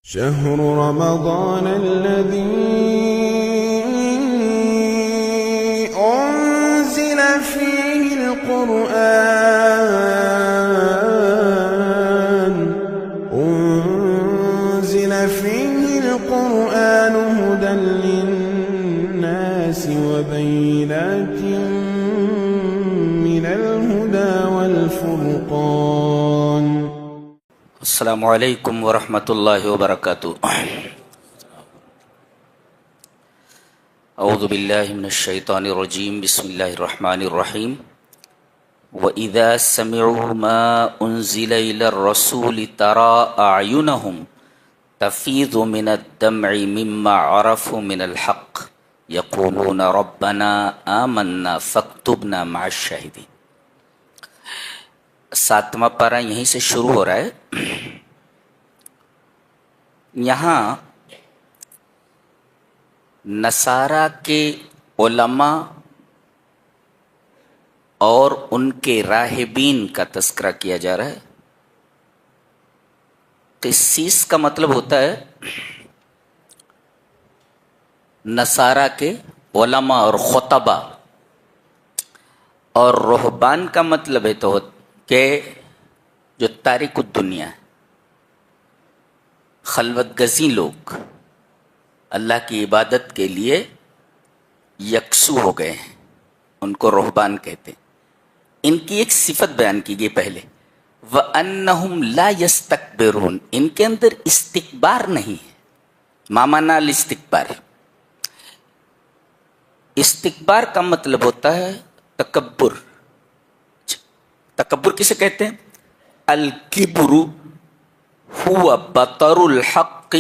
شهر رمضان الذي أنزل فيه القرآن هدى للناس وبينات من الهدى والفرقان. السلام علیکم ورحمۃ اللہ وبرکاتہ. اعوذ باللہ من الشیطان الرجیم. بسم اللہ الرحمن الرحیم. وَإِذَا سَمِعُوا مَا أُنزِلَ إِلَى الرَّسُولِ تَرَى أَعْيُنَهُمْ تَفِيضُ مِنَ الدَّمْعِ مِمَّا عَرَفُوا مِنَ الْحَقِّ يَقُولُونَ رَبَّنَا آمَنَّا فَاكْتُبْنَا مَعَ الشَّاهِدِينَ. 7واں پارہ یہیں سے شروع ہو رہا ہے. یہاں نصارہ کے علماء اور ان کے راہبین کا تذکرہ کیا جا رہا ہے. قسیس کا مطلب ہوتا ہے نصارہ کے علماء اور خطبہ، اور رہبان کا مطلب ہے تو کہ جو تارک الدنیا ہے، خلوت گزین لوگ، اللہ کی عبادت کے لیے یکسو ہو گئے ہیں، ان کو رہبان کہتے ہیں. ان کی ایک صفت بیان کی گئی پہلے، وَأَنَّهُمْ لَا يَسْتَكْبِرُونَ. ان کے اندر استکبار نہیں ہے. مامانا الاستکبار، استکبار کا مطلب ہوتا ہے تکبر. تکبر کسے کہتے ہیں؟ الکبر هو بطر الحق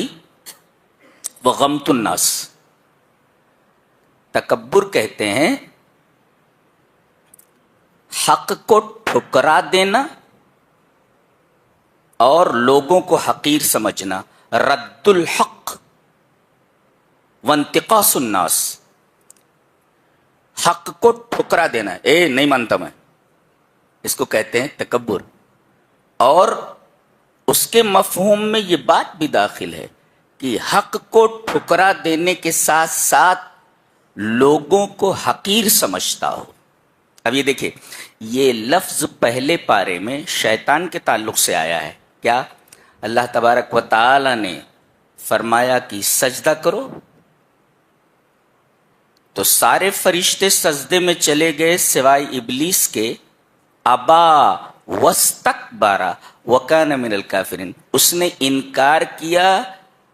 وغمت الناس. تکبر کہتے ہیں حق کو ٹھکرا دینا اور لوگوں کو حقیر سمجھنا. رد الحق وانتقاص الناس، حق کو ٹھکرا دینا، نہیں مانتا میں، اس کو کہتے ہیں تکبر. اور اس کے مفہوم میں یہ بات بھی داخل ہے کہ حق کو ٹھکرا دینے کے ساتھ ساتھ لوگوں کو حقیر سمجھتا ہو. اب یہ دیکھیں، یہ لفظ پہلے پارے میں شیطان کے تعلق سے آیا ہے. کیا؟ اللہ تبارک و تعالی نے فرمایا کہ سجدہ کرو تو سارے فرشتے سجدے میں چلے گئے سوائے ابلیس کے. ابا واستکبر وکان من الکافرین، اس نے انکار کیا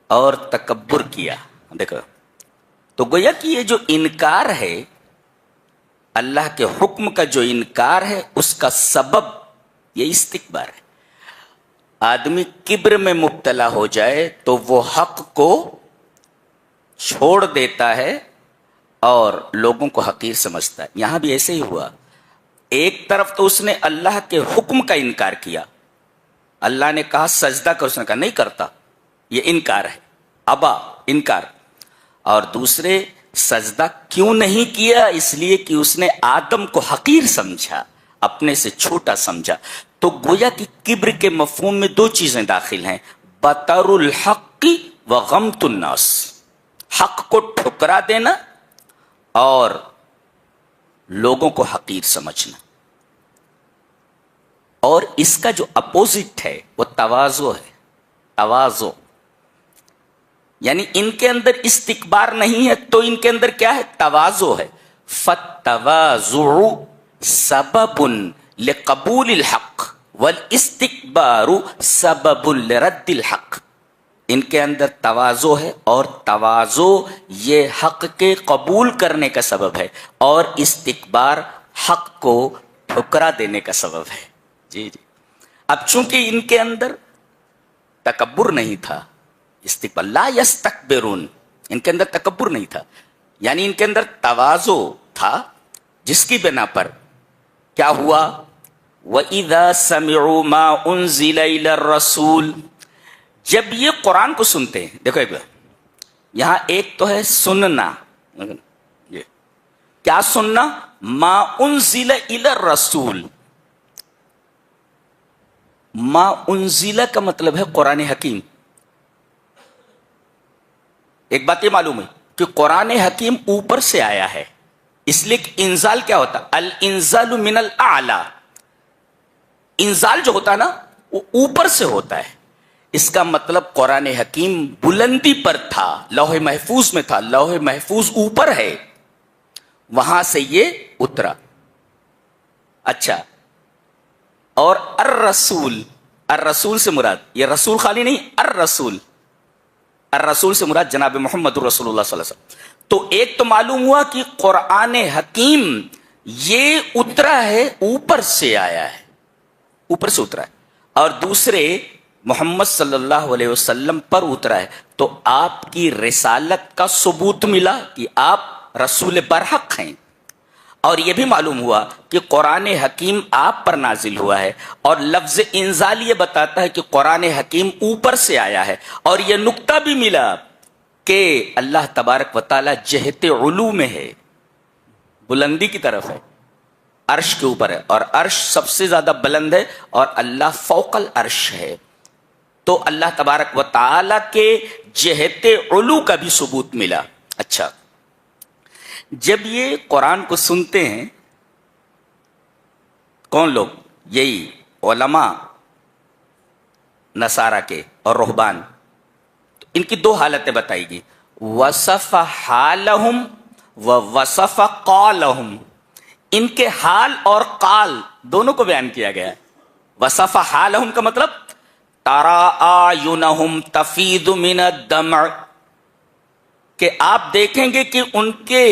اور تکبر کیا. دیکھو تو گویا کہ یہ جو انکار ہے، اللہ کے حکم کا جو انکار ہے، اس کا سبب یہ استکبار ہے. آدمی کبر میں مبتلا ہو جائے تو وہ حق کو چھوڑ دیتا ہے اور لوگوں کو حقیر سمجھتا ہے. یہاں بھی ایسے ہی ہوا. ایک طرف تو اس نے اللہ کے حکم کا انکار کیا، اللہ نے کہا سجدہ کر، اس نے کہا نہیں کرتا، یہ انکار ہے، ابا انکار. اور دوسرے سجدہ کیوں نہیں کیا؟ اس لیے کہ اس نے آدم کو حقیر سمجھا، اپنے سے چھوٹا سمجھا. تو گویا کہ کبر کے مفہوم میں دو چیزیں داخل ہیں، بطر الحق وغمت الناس، حق کو ٹھکرا دینا اور لوگوں کو حقیر سمجھنا. اور اس کا جو اپوزٹ ہے وہ تواضع ہے. تواضع یعنی ان کے اندر استکبار نہیں ہے تو ان کے اندر کیا ہے؟ تواضع ہے. فالتواضع سبب لقبول الحق والاستکبار سبب لرد الحق. ان کے اندر تواضع ہے اور تواضع یہ حق کے قبول کرنے کا سبب ہے، اور استکبار حق کو ٹھکرا دینے کا سبب ہے. جی. اب چونکہ ان کے اندر تکبر نہیں تھا، استکبار، لا یستکبرون، ان کے اندر تکبر نہیں تھا، یعنی ان کے اندر تواضع تھا، جس کی بنا پر کیا ہوا؟ وَإِذَا سَمِعُوا مَا أُنزِلَ إِلَى الرَّسُولِ، جب یہ قرآن کو سنتے ہیں. دیکھو ایک بار یہاں ایک تو ہے سننا، کیا سننا؟ ما انزل الی الرسول. ما انزل کا مطلب ہے قرآن حکیم. ایک بات یہ معلوم ہے کہ قرآن حکیم اوپر سے آیا ہے، اس لیے کہ انزال کیا ہوتا؟ الانزال من الاعلی، انزال جو ہوتا ہے نا وہ اوپر سے ہوتا ہے. اس کا مطلب قرآن حکیم بلندی پر تھا، لوح محفوظ میں تھا، لوح محفوظ اوپر ہے، وہاں سے یہ اترا. اچھا، اور الرسول، الرسول سے مراد یہ رسول خالی نہیں، الرسول، الرسول سے مراد جناب محمد رسول اللہ صلی اللہ علیہ وسلم. تو ایک تو معلوم ہوا کہ قرآن حکیم یہ اترا ہے، اوپر سے آیا ہے، اوپر سے اترا ہے، اور دوسرے محمد صلی اللہ علیہ وسلم پر اترا ہے. تو آپ کی رسالت کا ثبوت ملا کہ آپ رسول برحق ہیں. اور یہ بھی معلوم ہوا کہ قرآن حکیم آپ پر نازل ہوا ہے، اور لفظ انزال یہ بتاتا ہے کہ قرآن حکیم اوپر سے آیا ہے. اور یہ نقطہ بھی ملا کہ اللہ تبارک و تعالی جہت علو میں ہے، بلندی کی طرف ہے، عرش کے اوپر ہے، اور عرش سب سے زیادہ بلند ہے، اور اللہ فوق العرش ہے. تو اللہ تبارک و تعالی کے جہت علو کا بھی ثبوت ملا. اچھا، جب یہ قرآن کو سنتے ہیں کون لوگ؟ یہی علماء نصارہ کے اور رہبان، تو ان کی دو حالتیں بتائی گی، وصف حالہم و وصف قالہم. ان کے حال اور قال دونوں کو بیان کیا گیا ہے. وصف حالہم کا مطلب ترى اعینہم تفیض من الدمع، کہ آپ دیکھیں گے کہ ان کے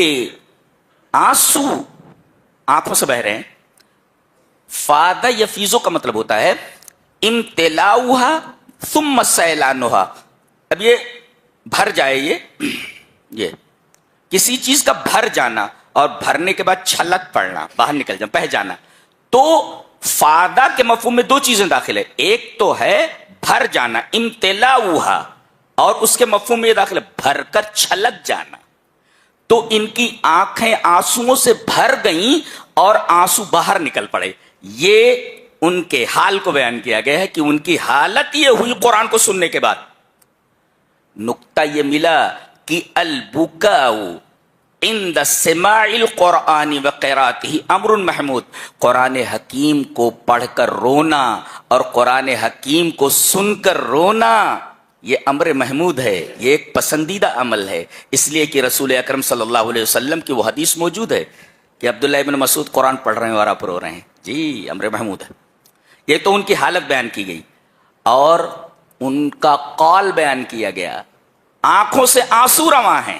آنسو آنکھوں سے بہ رہے ہیں. فاض یفیض کا مطلب ہوتا ہے امتلاؤہا ثم سیلانہا. اب یہ بھر جائے، یہ کسی چیز کا بھر جانا اور بھرنے کے بعد چھلک پڑنا، باہر نکل جانا، بہ جانا. تو فاضا کے مفہوم میں دو چیزیں داخل ہے، ایک تو ہے بھر جانا امتلاؤہا، اور اس کے مفہوم میں یہ داخل ہے بھر کر چھلک جانا. تو ان کی آنکھیں آنسوؤں سے بھر گئیں اور آنسو باہر نکل پڑے. یہ ان کے حال کو بیان کیا گیا ہے کہ ان کی حالت یہ ہوئی قرآن کو سننے کے بعد. نقطہ یہ ملا کہ البکاء عند سماع القرآن وقراءتہ امر محمود. قرآن حکیم کو پڑھ کر رونا اور قرآن حکیم کو سن کر رونا یہ امر محمود ہے، یہ ایک پسندیدہ عمل ہے. اس لیے کہ رسول اکرم صلی اللہ علیہ وسلم کی وہ حدیث موجود ہے کہ عبداللہ ابن مسعود قرآن پڑھ رہے ہیں اور آپ رو رہے ہیں. جی امر محمود ہے. یہ تو ان کی حالت بیان کی گئی، اور ان کا قول بیان کیا گیا. آنکھوں سے آنسو رواں ہیں،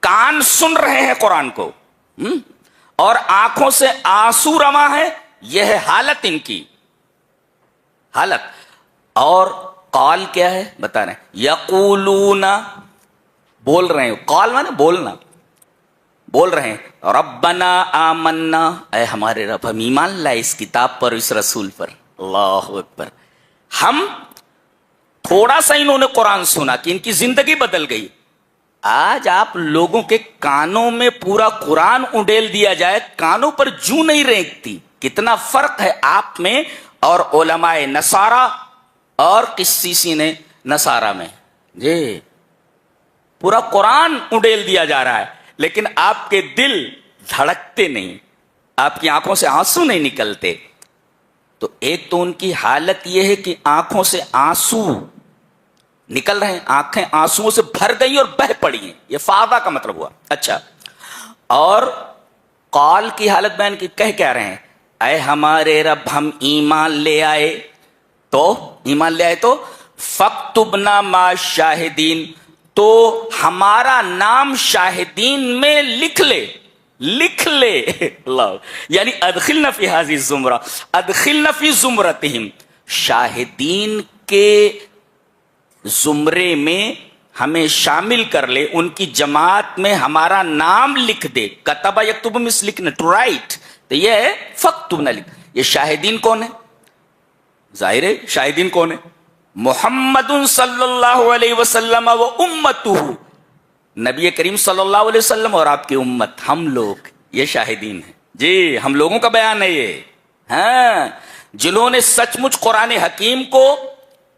کان سن رہے ہیں قرآن کو، اور آنکھوں سے آنسو رواں ہے. یہ ہے حالت ان کی حالت. اور قال کیا ہے بتا رہے ہیں، یقولون، بول رہے ہیں. قال مانے بولنا، بول رہے ہیں ربنا آمنا، اے ہمارے رب ہم ایمان لائے اس کتاب پر، اس رسول پر. اللہ اکبر. ہم تھوڑا سا انہوں نے قرآن سنا کہ ان کی زندگی بدل گئی. آج آپ لوگوں کے کانوں میں پورا قرآن اڈیل دیا جائے، کانوں پر جوں نہیں رینگتی. کتنا فرق ہے آپ میں اور علماء نصارہ اور قسیسین نصارہ میں. جی پورا قرآن اڈیل دیا جا رہا ہے، لیکن آپ کے دل دھڑکتے نہیں، آپ کی آنکھوں سے آنسو نہیں نکلتے. تو ایک تو ان کی حالت یہ ہے کہ آنکھوں سے آنسو نکل رہے ہیں، آنکھیں آنسوؤں سے بھر گئی اور بہ پڑی ہیں. یہ فاضا کا مطلب ہوا. اچھا، اور قال کی حالت بیان کی، کہہ کیا رہے ہیں، اے ہمارے رب ہم ایمان لے آئے. تو ایمان لے آئے تو فاکتبنا مع الشاہدین، تو ہمارا نام شاہدین میں لکھ لے، لکھ لے. اللہ، یعنی ادخلنا فی ہذہ الزمرہ، ادخلنا فی زمرتہم، شاہدین کے زمرے میں ہمیں شامل کر لے، ان کی جماعت میں ہمارا نام لکھ دے. کتبہ یکتب مس لکھنا، ٹو رائٹ. تو یہ ہے فاکتبنا. یہ شاہدین کون ہے؟ ظاہر ہے شاہدین کون ہے؟ محمد صلی اللہ علیہ وسلم و امتہ، نبی کریم صلی اللہ علیہ وسلم اور آپ کی امت، ہم لوگ یہ شاہدین ہیں. جی ہم لوگوں کا بیان ہے یہ. ہاں، جنہوں نے سچ مچ قرآن حکیم کو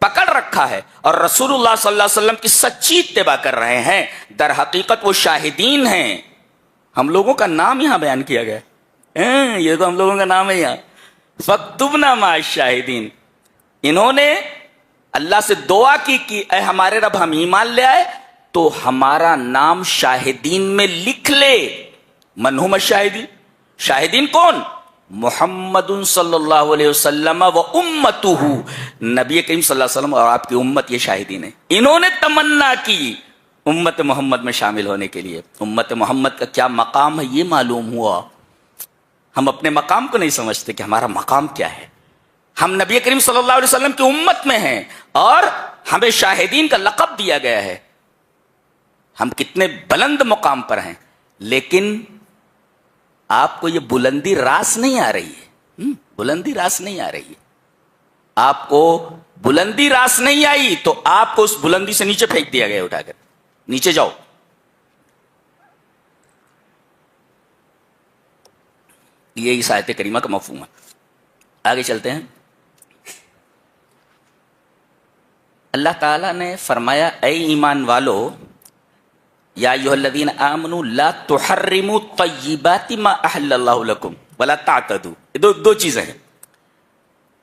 پکڑ رکھا ہے اور رسول اللہ صلی اللہ علیہ وسلم کی سچی اتباع کر رہے ہیں، در حقیقت وہ شاہدین ہیں. ہم لوگوں کا نام یہاں بیان کیا گیا ہے، یہ تو ہم لوگوں کا نام ہے یہاں، فاکتبنا مع الشاہدین. انہوں نے اللہ سے دعا کی کہ اے ہمارے رب ہم ایمان لے آئے تو ہمارا نام شاہدین میں لکھ لے. من ہم الشاہدین؟ شاہدین کون؟ محمد صلی اللہ علیہ وسلم و امتہ، نبی کریم صلی اللہ علیہ وسلم اور آپ کی امت یہ شاہدین ہیں. انہوں نے تمنا کی امت محمد میں شامل ہونے کے لیے. امت محمد کا کیا مقام ہے یہ معلوم ہوا. ہم اپنے مقام کو نہیں سمجھتے کہ ہمارا مقام کیا ہے. ہم نبی کریم صلی اللہ علیہ وسلم کی امت میں ہیں اور ہمیں شاہدین کا لقب دیا گیا ہے. ہم کتنے بلند مقام پر ہیں، لیکن آپ کو یہ بلندی راس نہیں آ رہی ہے. بلندی راس نہیں آ رہی ہے. آپ کو بلندی راس نہیں آئی تو آپ کو اس بلندی سے نیچے پھینک دیا گیا، اٹھا کر نیچے جاؤ. یہ اس آیت کریمہ کا مفہوم ہے. آگے چلتے ہیں. اللہ تعالیٰ نے فرمایا اے ایمان والو، یا ایھا الذین آمنوا لا تحرموا طیبات ما احل اللہ لکم ولا تعتدوا. دو چیزیں ہیں.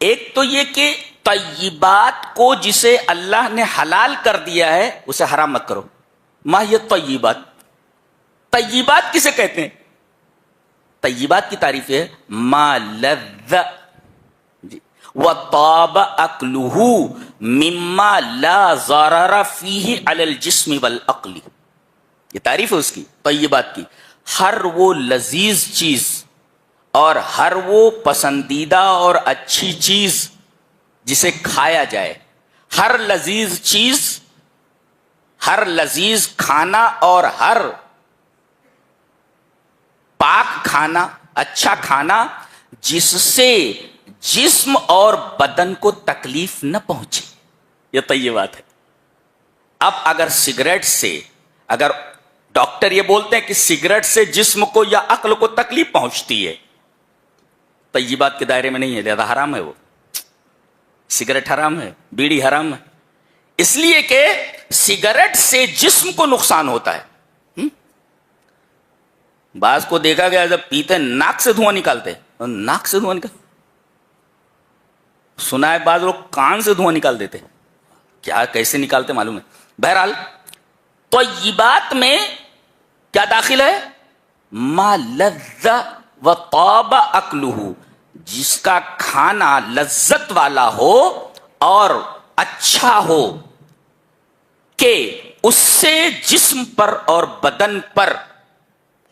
ایک تو یہ کہ طیبات کو جسے اللہ نے حلال کر دیا ہے اسے حرام مت کرو. ما یہ طیبات، طیبات کسے کہتے ہیں؟ طیبات کی تعریف ہے ما لذ وطاب اکلہ مما لا ضرر فیہ علی الجسم والعقل. یہ تعریف ہے اس کی، طیبات کی. ہر وہ لذیذ چیز اور ہر وہ پسندیدہ اور اچھی چیز جسے کھایا جائے، ہر لذیذ چیز، ہر لذیذ کھانا اور ہر پاک کھانا، اچھا کھانا جس سے جسم اور بدن کو تکلیف نہ پہنچے، یہ طیبات ہے. اب اگر سگریٹ سے، اگر ڈاکٹر یہ بولتے ہیں کہ سگریٹ سے جسم کو یا عقل کو تکلیف پہنچتی ہے، طیبات کے دائرے میں نہیں ہے، لہذا حرام ہے. وہ سگریٹ حرام ہے، بیڑی حرام ہے، اس لیے کہ سگریٹ سے جسم کو نقصان ہوتا ہے. بعض کو دیکھا گیا جب پیتے ناک سے دھواں نکالتے، ناک سے دھواں نکال، سنا ہے بعض لوگ کان سے دھواں نکال دیتے، کیا کیسے نکالتے معلوم ہے. بہرحال طیبات میں کیا داخل ہے؟ ما لذ وطاب اکلہ، جس کا کھانا لذت والا ہو اور اچھا ہو کہ اس سے جسم پر اور بدن پر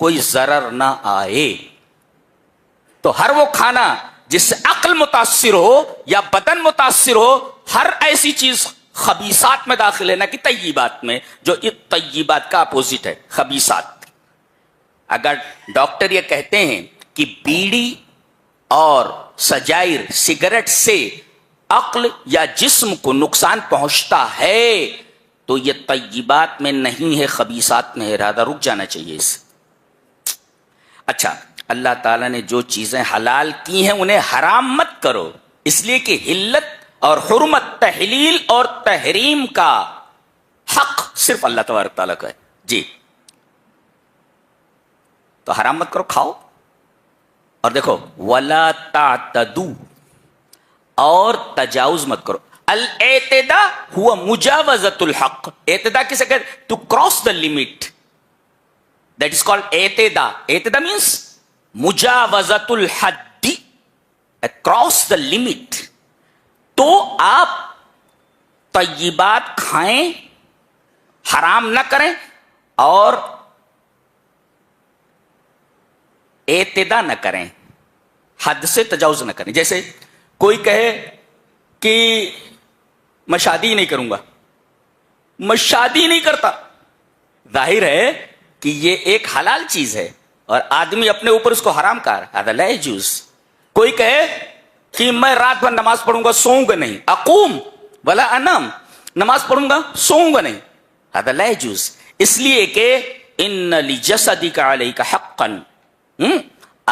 کوئی ضرر نہ آئے. تو ہر وہ کھانا جس سے عقل متاثر ہو یا بدن متاثر ہو، ہر ایسی چیز خبیثات میں داخل ہے، نہ کہ طیبات میں، جو طیبات کا اپوزٹ ہے خبیثات. اگر ڈاکٹر یہ کہتے ہیں کہ بیڑی اور سجائر، سگریٹ سے عقل یا جسم کو نقصان پہنچتا ہے تو یہ طیبات میں نہیں ہے، خبیثات میں ہے، لہذا رک جانا چاہیے اس. اچھا، اللہ تعالیٰ نے جو چیزیں حلال کی ہیں انہیں حرام مت کرو، اس لیے کہ حلت اور حرمت، تحلیل اور تحریم کا حق صرف اللہ تبارک تعالیٰ کا ہے. جی، تو حرام مت کرو، کھاؤ. اور دیکھو ولا تعتدوا، اور تجاوز مت کرو. الاعتداء ہوا مجاوزۃ الحق. اعتداء کسے کہتے؟ To cross the limit, that is called اعتداء. اعتداء مینس مجاوزۃ الحد، کراس دا لمٹ. تو آپ طیبات کھائیں، حرام نہ کریں، اور اعتداء نہ کریں، حد سے تجاوز نہ کریں. جیسے کوئی کہے کہ میں شادی نہیں کروں گا، میں شادی نہیں کرتا، ظاہر ہے کہ یہ ایک حلال چیز ہے اور آدمی اپنے اوپر اس کو حرام کر، هذا لا يجوز. کوئی کہے کہ میں رات بھر نماز پڑھوں گا، سوؤں گا نہیں، اقوم ولا انام، نماز پڑھوں گا سوؤں گا نہیں، هذا لا يجوز. اس لیے کہ ان لجسدک علیک حقا،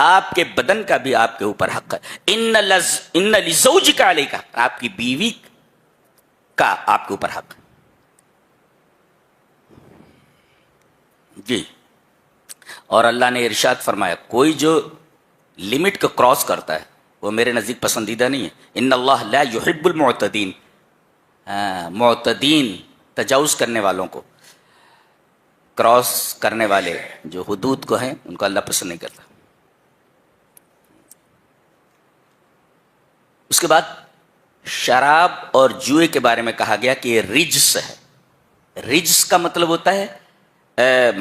آپ کے بدن کا بھی آپ کے اوپر حق ہے. ان لزوجک علیک، آپ کی بیوی کا آپ کے اوپر حق جی. اور اللہ نے ارشاد فرمایا کوئی جو لمٹ کو کراس کرتا ہے وہ میرے نزدیک پسندیدہ نہیں ہے. ان اللہ لا یحب المعتدین. معتدین تجاوز کرنے والوں کو، کراس کرنے والے جو حدود کو ہیں ان کو اللہ پسند نہیں کرتا. اس کے بعد شراب اور جوئے کے بارے میں کہا گیا کہ یہ رجس ہے. رجس کا مطلب ہوتا ہے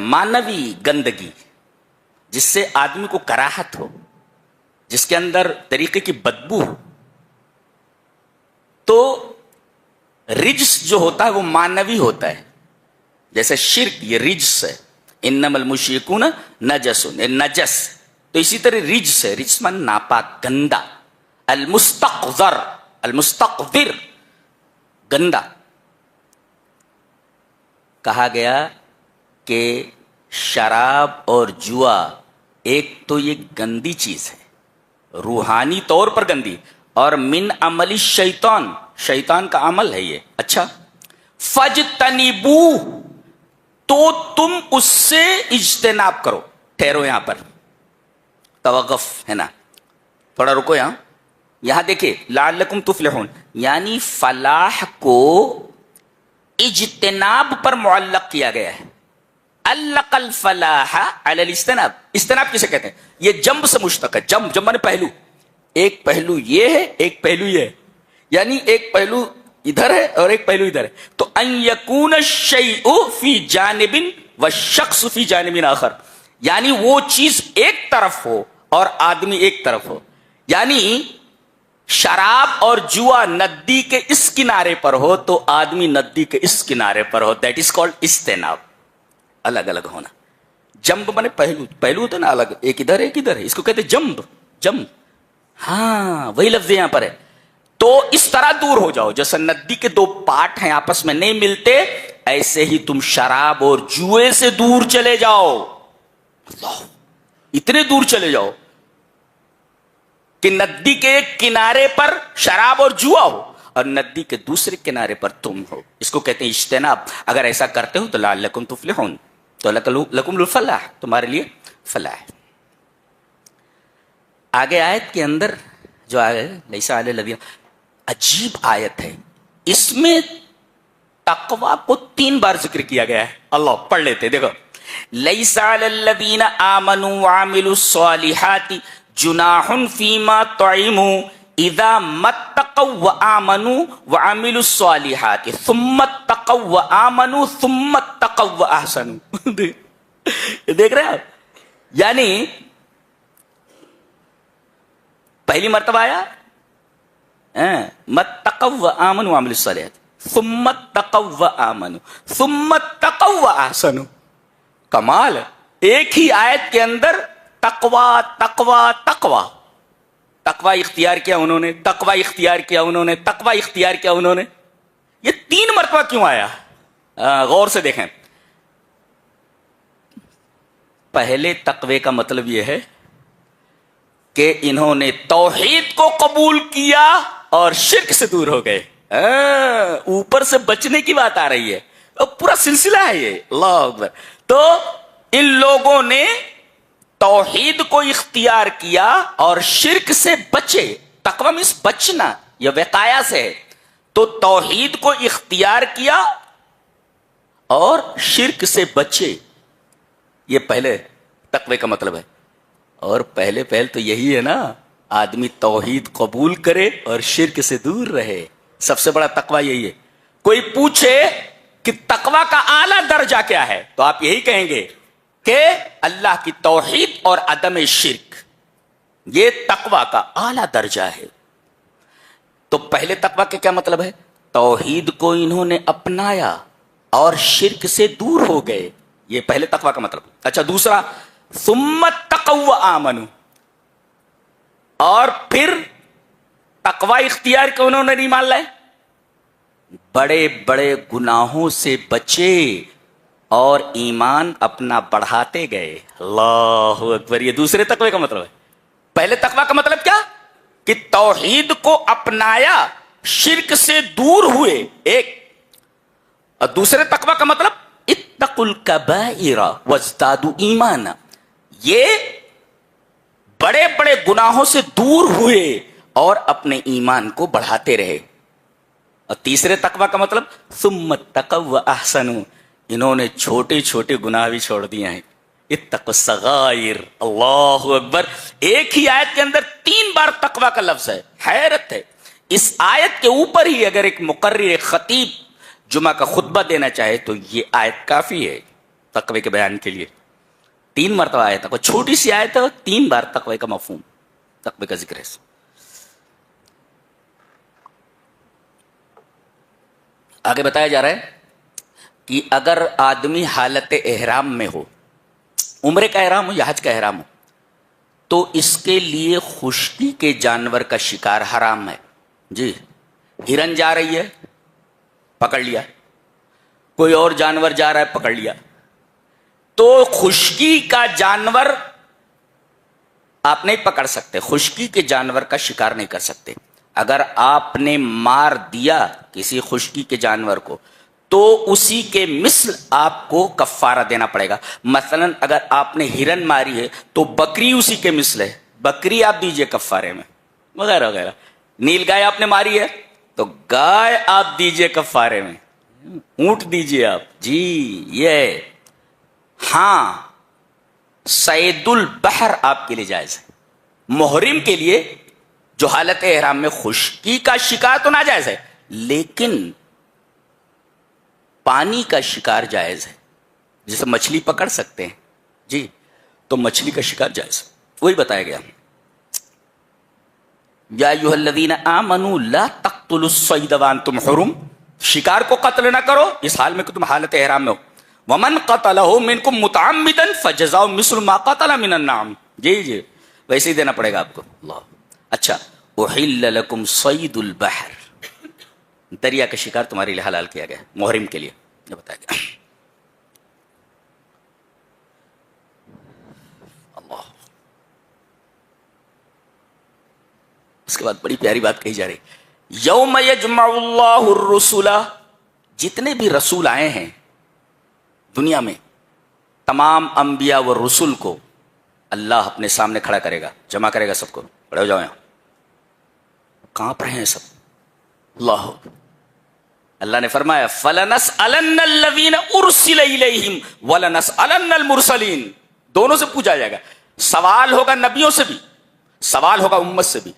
مانوی گندگی، جس سے آدمی کو کراہت ہو، جس کے اندر طریقے کی بدبو ہو. تو رجس جو ہوتا ہے وہ مانوی ہوتا ہے. جیسے شرک یہ رجس ہے، انما المشرکون نجس، نجس. تو اسی طرح رجس ہے، رجس من ناپاک، گندا. المستقذر، المستقذر گندا. کہا گیا کہ شراب اور جوا ایک تو یہ گندی چیز ہے، روحانی طور پر گندی، اور من عمل شیطان، شیطان کا عمل ہے یہ. اچھا، فجتنبو، تو تم اس سے اجتناب کرو. ٹھہرو یہاں پر، توقف ہے نا، تھوڑا رکو یہاں دیکھیں. لعلکم تفلحون، یعنی فلاح کو اجتناب پر معلق کیا گیا ہے. علق الفلاح علی الاجتناب. اجتناب کسے کہتے ہیں؟ یہ جنب سے مشتق ہے. جنب جنب نے پہلو، ایک پہلو یہ ہے، ایک پہلو یہ ہے، یعنی ایک پہلو ادھر ہے اور ایک پہلو ادھر ہے. تو ان یکون الشیء فی جانب والشخص فی جانب آخر، یعنی وہ چیز ایک طرف ہو اور آدمی ایک طرف ہو. یعنی شراب اور جوا ندی کے اس کنارے پر ہو تو آدمی ندی کے اس کنارے پر ہو. دیٹ از کالڈ اجتناب. الگ الگ ہونا. جنب بنے پہلو، پہلو ہوتا نا الگ، ایک ادھر ایک ادھر ہے، اس کو کہتے جنب. جنب، ہاں وہی لفظ یہاں پر ہے. تو اس طرح دور ہو جاؤ جیسے ندی کے دو پارٹ ہیں آپس میں نہیں ملتے، ایسے ہی تم شراب اور جوئے سے دور چلے جاؤ. اللہ، اتنے دور چلے جاؤ کہ ندی کے ایک کنارے پر شراب اور جوا ہو اور ندی کے دوسرے کنارے پر تم ہو. اس کو کہتے ہیں اجتناب. اگر ایسا کرتے ہو تو لعلکم تفلحون، تو لکم الفلاح، تمہارے لیے فلاح. آگے آیت کے اندر جو آئے لیسا علی الذین، عجیب آیت ہے. اس میں تقوی کو 3 بار ذکر کیا گیا ہے. اللہ پڑھ لیتے، دیکھو. لیسا علی الذین آمنوا وعملوا الصالحات جناح فیما طعموا اذا متقوا وآمنوا وعملوا الصالحات ثم اتقوا وآمنوا ثم اتقوا واحسنوا. دیکھ رہے ہیں آپ؟ یعنی پہلی مرتبہ آیا متقوا وآمنوا وعملوا الصالحات ثم اتقوا وآمنوا ثم اتقوا واحسنوا. کمال ہے، ایک ہی آیت کے اندر تقوی تقوی تقوی. تقوی اختیار کیا انہوں نے، تقوی اختیار کیا انہوں نے، تقوی اختیار کیا انہوں نے. یہ 3 مرتبہ کیوں آیا؟ غور سے دیکھیں. پہلے تقوی کا مطلب یہ ہے کہ انہوں نے توحید کو قبول کیا اور شرک سے دور ہو گئے. اوپر سے بچنے کی بات آ رہی ہے، پورا سلسلہ ہے یہ. اللہ اکبر. تو ان لوگوں نے توحید کو اختیار کیا اور شرک سے بچے. تقوی مینس بچنا، یہ وقایا سے ہے. تو توحید کو اختیار کیا اور شرک سے بچے، یہ پہلے تقوی کا مطلب ہے. اور پہلے تو یہی ہے نا، آدمی توحید قبول کرے اور شرک سے دور رہے. سب سے بڑا تقوی یہی ہے. کوئی پوچھے کہ تقوی کا اعلیٰ درجہ کیا ہے تو آپ یہی کہیں گے کہ اللہ کی توحید اور عدم شرک، یہ تقوی کا اعلیٰ درجہ ہے. تو پہلے تقوی کا کیا مطلب ہے؟ توحید کو انہوں نے اپنایا اور شرک سے دور ہو گئے، یہ پہلے تقوی کا مطلب. اچھا، دوسرا ثم اتقوا وآمنوا، اور پھر تقوی اختیار کو انہوں نے نہیں مان لائے، بڑے بڑے گناہوں سے بچے اور ایمان اپنا بڑھاتے گئے. اللہ اکبر. یہ دوسرے تقوی کا مطلب ہے. پہلے تقوی کا مطلب کیا؟ کہ توحید کو اپنایا، شرک سے دور ہوئے، ایک، اور دوسرے تقوی کا مطلب اتقوا الکبائر وازدادوا ایمانا، یہ بڑے بڑے گناہوں سے دور ہوئے اور اپنے ایمان کو بڑھاتے رہے۔ اور تیسرے تقوی کا مطلب ثم اتقوا واحسنوا، انہوں نے چھوٹے چھوٹے گناہ بھی چھوڑ دیے ہیں۔ اتقوا الصغائر، اللہ اکبر، ایک ہی آیت کے اندر 3 بار تقوی کا لفظ ہے، حیرت ہے۔ اس آیت کے اوپر ہی اگر ایک مقرر، ایک خطیب جمعہ کا خطبہ دینا چاہے تو یہ آیت کافی ہے تقوی کے بیان کے لیے۔ 3 مرتبہ آیت ہے، چھوٹی سی آیت ہے، 3 بار تقوی کا مفہوم، تقوی کا ذکر ہے۔ آگے بتایا جا رہا ہے کہ اگر آدمی حالت احرام میں ہو، عمرے کا احرام ہو یا حج کا احرام ہو، تو اس کے لیے خشکی کے جانور کا شکار حرام ہے۔ جی، ہرن جا رہی ہے، پکڑ لیا، کوئی اور جانور جا رہا ہے، پکڑ لیا، تو خشکی کا جانور آپ نہیں پکڑ سکتے، خشکی کے جانور کا شکار نہیں کر سکتے۔ اگر آپ نے مار دیا کسی خشکی کے جانور کو تو اسی کے مثل آپ کو کفارہ دینا پڑے گا۔ مثلا اگر آپ نے ہرن ماری ہے تو بکری اسی کے مثل ہے، بکری آپ دیجئے کفارے میں، وغیرہ وغیرہ۔ نیل گائے آپ نے ماری ہے تو گائے آپ دیجئے کفارے میں، اونٹ دیجئے آپ، جی یہ۔ ہاں، صید البحر آپ کے لیے جائز ہے، محرم کے لیے جو حالت احرام میں خشکی کا شکار تو ناجائز ہے، لیکن پانی کا شکار جائز ہے، جسے مچھلی پکڑ سکتے ہیں، جی، تو مچھلی کا شکار جائز ہے۔ وہی بتایا گیا، یا ایھا الذین آمنوا لا تقتلوا الصید وانتم حرم، شکار کو قتل نہ کرو اس حال میں کہ تم حالت احرام میں ہو۔ ومن قتلہ منکم متعمدا فجزاء مثل ما قتل من النعم، جی جی ویسے ہی دینا پڑے گا آپ کو۔ اللہ، اچھا، احل لکم صید البحر، دریا کا شکار تمہارے لیے حلال کیا گیا محرم کے لیے، یہ بتایا گیا۔ اللہ، اس کے بعد بڑی پیاری بات کہی جا رہی، یوم یجمع اللہ الرسل، جتنے بھی رسول آئے ہیں دنیا میں، تمام انبیاء و رسول کو اللہ اپنے سامنے کھڑا کرے گا، جمع کرے گا سب کو، کھڑے ہو جاؤ یہاں، کانپ رہے ہیں سب۔ اللہ، اللہ نے فرمایا فَلَنَسْأَلَنَّ الَّذِينَ أُرْسِلَ إِلَيْهِمْ وَلَنَسْأَلَنَّ الْمُرْسَلِينَ، دونوں سے پوچھا جائے گا، سوال ہوگا نبیوں سے بھی، سوال ہوگا امت سے بھی،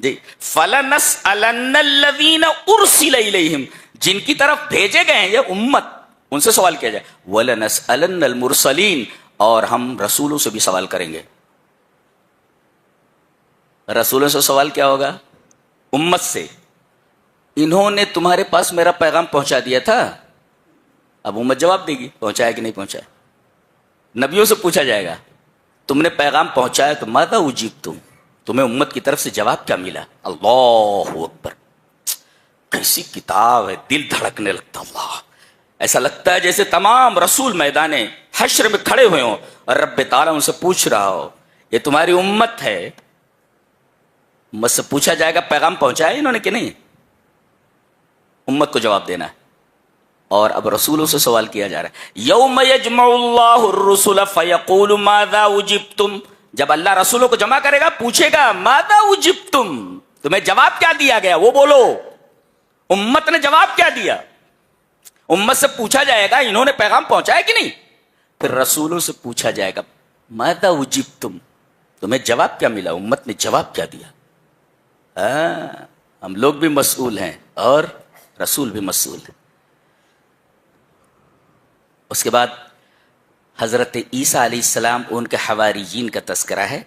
جی۔ فَلَنَسْأَلَنَّ الَّذِينَ أُرْسِلَ إِلَيْهِمْ، جن کی طرف بھیجے گئے ہیں یہ امت، ان سے سوال کیا جائے، وَلَنَسْأَلَنَّ الْمُرْسَلِينَ، اور ہم رسولوں سے بھی سوال کریں گے۔ رسولوں سے سوال کیا ہوگا؟ امت سے، انہوں نے تمہارے پاس میرا پیغام پہنچا دیا تھا، اب امت جواب دے گی پہنچایا کہ نہیں پہنچایا۔ نبیوں سے پوچھا جائے گا تم نے پیغام پہنچایا تو ماذا اجیبتم، تمہیں امت کی طرف سے جواب کیا ملا؟ اللہ اکبر، کیسی کتاب ہے، دل دھڑکنے لگتا، اللہ، ایسا لگتا ہے جیسے تمام رسول میدان حشر میں کھڑے ہوئے ہوں اور رب تعالیٰ ان سے پوچھ رہا ہو، یہ تمہاری امت ہے، امت سے پوچھا جائے گا پیغام پہنچایا انہوں نے کہ نہیں، امت کو جواب دینا ہے۔ اور اب رسولوں سے سوال کیا جا رہا ہے، یوم یجمع اللہ الرسل فیقول ماذا اجبتم، جب اللہ رسولوں کو جمع کرے گا پوچھے گا ماذا اجبتم، تمہیں جواب کیا دیا گیا، وہ بولو، امت نے جواب کیا دیا۔ امت سے پوچھا جائے گا انہوں نے پیغام پہنچایا کہ نہیں، پھر رسولوں سے پوچھا جائے گا ماذا اجبتم، تمہیں جواب کیا ملا، امت نے جواب کیا دیا۔ ہم لوگ بھی مسئول ہیں اور رسول بھی مسئول ہیں۔ اس کے بعد حضرت عیسیٰ علیہ السلام ان کے حواریین کا تذکرہ ہے،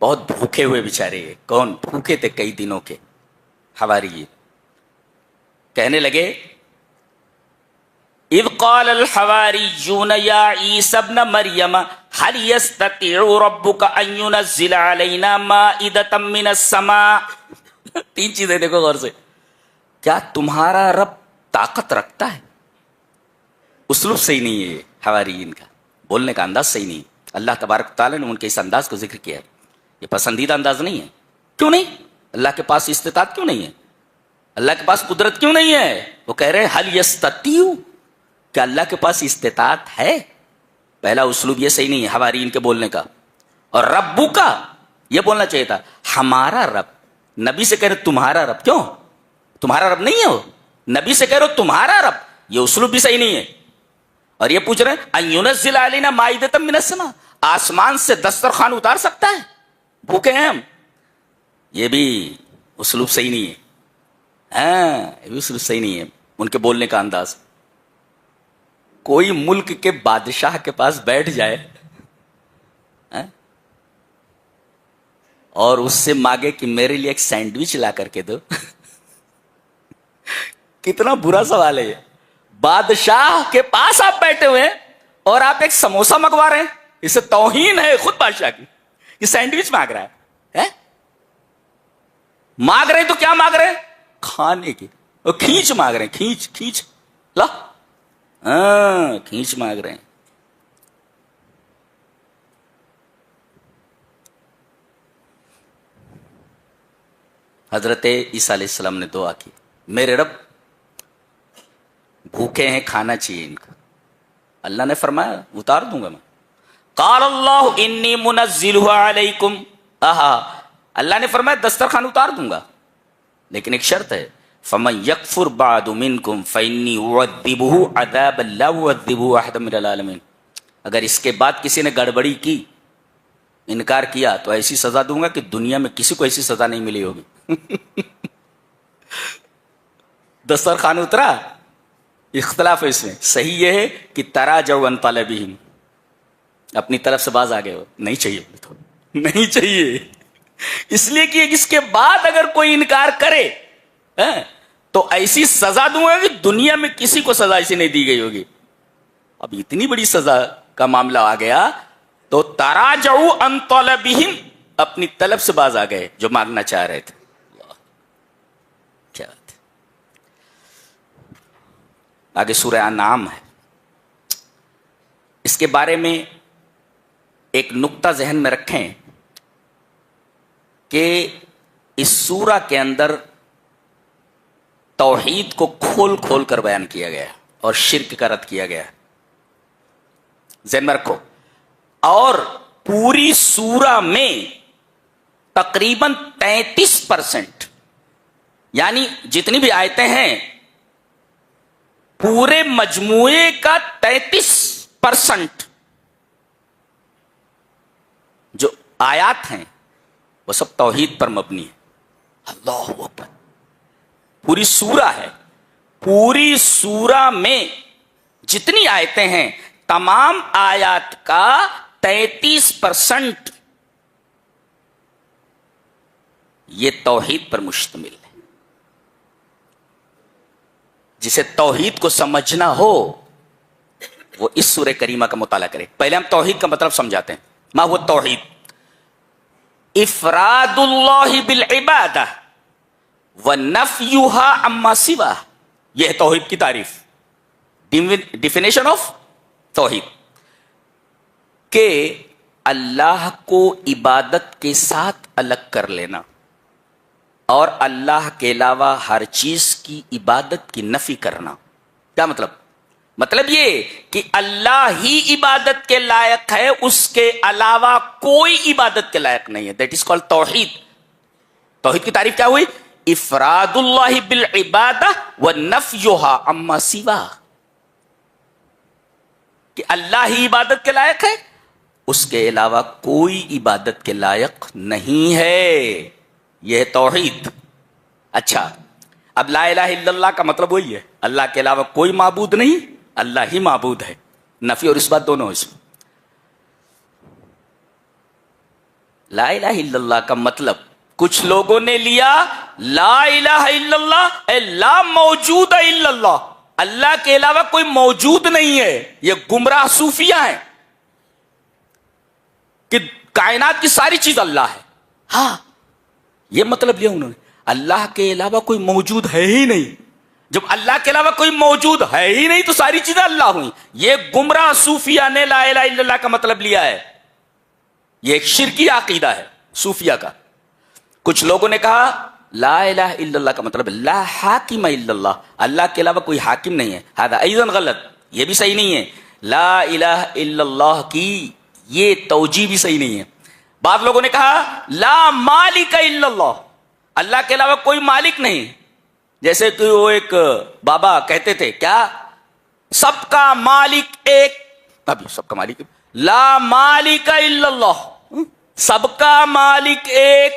بہت بھوکے ہوئے بیچارے، کون بھوکے تھے کئی دنوں کے حواریین، کہنے لگے اذ قال الحواریون یا عیسی ابن مریم هل يستطيع ربك ان ينزل علينا مائدة من السماء، 3 چیزیں دیکھو غور سے، کیا تمہارا رب طاقت رکھتا ہے، اسلوب صحیح نہیں ہے حواریین کا، بولنے کا انداز صحیح نہیں، اللہ تبارک تعالیٰ نے ان کے اس انداز کو ذکر کیا ہے، یہ پسندیدہ انداز نہیں ہے، کیوں نہیں، اللہ کے پاس استطاعت کیوں نہیں ہے، اللہ کے پاس قدرت کیوں نہیں ہے؟ وہ کہہ رہے ہیں حل یستطیع، کہ اللہ کے پاس استطاعت ہے. پہلا اسلوب یہ صحیح نہیں ہے حوارین کے بولنے کا. اور ربو کا یہ بولنا چاہیے تھا ہمارا رب. نبی سے کہہ رہے تمہارا رب، کیوں؟ تمہارا رب نہیں ہے وہ. نبی سے کہہ رہے تمہارا رب، یہ اسلوب بھی صحیح نہیں ہے. اور یہ پوچھ رہے ہیں ان ینزل علینا مائدۃ من السماء، آسمان سے دسترخوان اتار سکتا ہے؟ بھوکے ہیں ہم. یہ بھی اسلوب صحیح نہیں ہے. ہاں یہ بھی اسلوب صحیح نہیں ہے ان کے بولنے کا انداز. کوئی ملک کے بادشاہ کے پاس بیٹھ جائے اور اس سے مانگے کہ میرے لیے ایک سینڈوچ لا کر کے دو، کتنا برا سوال ہے یہ. بادشاہ کے پاس آپ بیٹھے ہوئے ہیں اور آپ ایک سموسہ منگوا رہے ہیں، اسے توہین ہے خود بادشاہ کی. یہ سینڈوچ مانگ رہا ہے. مانگ رہے ہیں تو کیا مانگ رہے ہیں؟ کھانے کی. اور کھینچ مانگ رہے ہیں، کھینچ کھینچ لا. ہاں کھینچ مانگ رہے ہیں. حضرت عیسیٰ علیہ السلام نے دعا کی میرے رب بھوکے ہیں کھانا چاہیے ان کا. اللہ نے فرمایا اتار دوں گا میں. قال اللہ انی منزلہ علیکم، اللہ نے فرمایا دسترخوان اتار دوں گا، لیکن ایک شرط ہے فمن یکفر بعد منکم فانی اعذبہ عذابا لا اعذبہ احدا من العالمین. اگر اس کے بعد کسی نے گڑبڑی کی، انکار کیا، تو ایسی سزا دوں گا کہ دنیا میں کسی کو ایسی سزا نہیں ملی ہوگی. دسترخوان اترا، اختلاف ہے اس میں. صحیح یہ ہے کہ تراجعوا عن طلبہم، اپنی طرف سے باز آ گئے ہو، نہیں چاہیے تو نہیں چاہیے. اس لیے کہ اس کے بعد اگر کوئی انکار کرے تو ایسی سزا دوں گا کہ دنیا میں کسی کو سزا ایسی نہیں دی گئی ہوگی. اب اتنی بڑی سزا کا معاملہ آ گیا تو تراجعوا عن طلبہم، اپنی طلب سے باز آ گئے جو مانگنا چاہ رہے تھے. کیا بات ہے. آگے سورہ انعام ہے. اس کے بارے میں ایک نقطہ ذہن میں رکھیں کہ اس سورہ کے اندر توحید کو کھول کھول کر بیان کیا گیا اور شرک کا رد کیا گیا. ذہن میں رکھو. اور پوری سورہ میں تقریباً 33%، یعنی جتنی بھی آیتیں ہیں پورے مجموعے کا 33% جو آیات ہیں وہ سب توحید پر مبنی ہے. اللہ اکبر. پوری سورہ ہے، پوری سورہ میں جتنی آیتیں ہیں تمام آیات کا 33% یہ توحید پر مشتمل ہے. جسے توحید کو سمجھنا ہو وہ اس سورہ کریمہ کا مطالعہ کرے. پہلے ہم توحید کا مطلب سمجھاتے ہیں. ما هو التوحید؟ افراد اللہ بالعبادہ ونفیها عما سوا. یہ ہے توحید کی تعریف، ڈیفینیشن آف توحید، کہ اللہ کو عبادت کے ساتھ الگ کر لینا اور اللہ کے علاوہ ہر چیز کی عبادت کی نفی کرنا. کیا مطلب؟ مطلب یہ کہ اللہ ہی عبادت کے لائق ہے، اس کے علاوہ کوئی عبادت کے لائق نہیں ہے. دیٹ از کالڈ توحید. توحید کی تعریف کیا ہوئی؟ افراد اللہ بالعبادہ ونفیها عما سوا، کہ اللہ ہی عبادت کے لائق ہے، اس کے علاوہ کوئی عبادت کے لائق نہیں ہے. یہ ہے توحید. اچھا، اب لا الہ الا اللہ کا مطلب وہی ہے، اللہ کے علاوہ کوئی معبود نہیں، اللہ ہی معبود ہے. نفی اور اس بات دونوں اس میں. لا الہ الا اللہ کا مطلب کچھ لوگوں نے لیا لا الہ الا اللہ اے لا موجود الا اللہ، اللہ کے علاوہ کوئی موجود نہیں ہے. یہ گمراہ صوفیہ ہیں کہ کائنات کی ساری چیز اللہ ہے. ہاں یہ مطلب لیا انہوں نے، اللہ کے علاوہ کوئی موجود ہے ہی نہیں. جب اللہ کے علاوہ کوئی موجود ہے ہی نہیں تو ساری چیزیں اللہ ہوئی. یہ گمراہ صوفیہ نے لا الہ الا اللہ کا مطلب لیا ہے. یہ ایک شرکی عقیدہ ہے صوفیہ کا. کچھ لوگوں نے کہا لا الہ الا اللہ کا مطلب لا حاکم الا اللہ، اللہ کے علاوہ کوئی حاکم نہیں ہے، ہذا ایضا غلط، یہ بھی صحیح نہیں ہے. لا الہ الا اللہ کی یہ توجیہ بھی صحیح نہیں ہے. بعض لوگوں نے کہا لا مالک الا اللہ، اللہ کے علاوہ کوئی مالک نہیں، جیسے کہ وہ ایک بابا کہتے تھے کیا سب کا مالک ایک، ابھی سب کا مالک لا مالک الا اللہ، سب کا مالک ایک،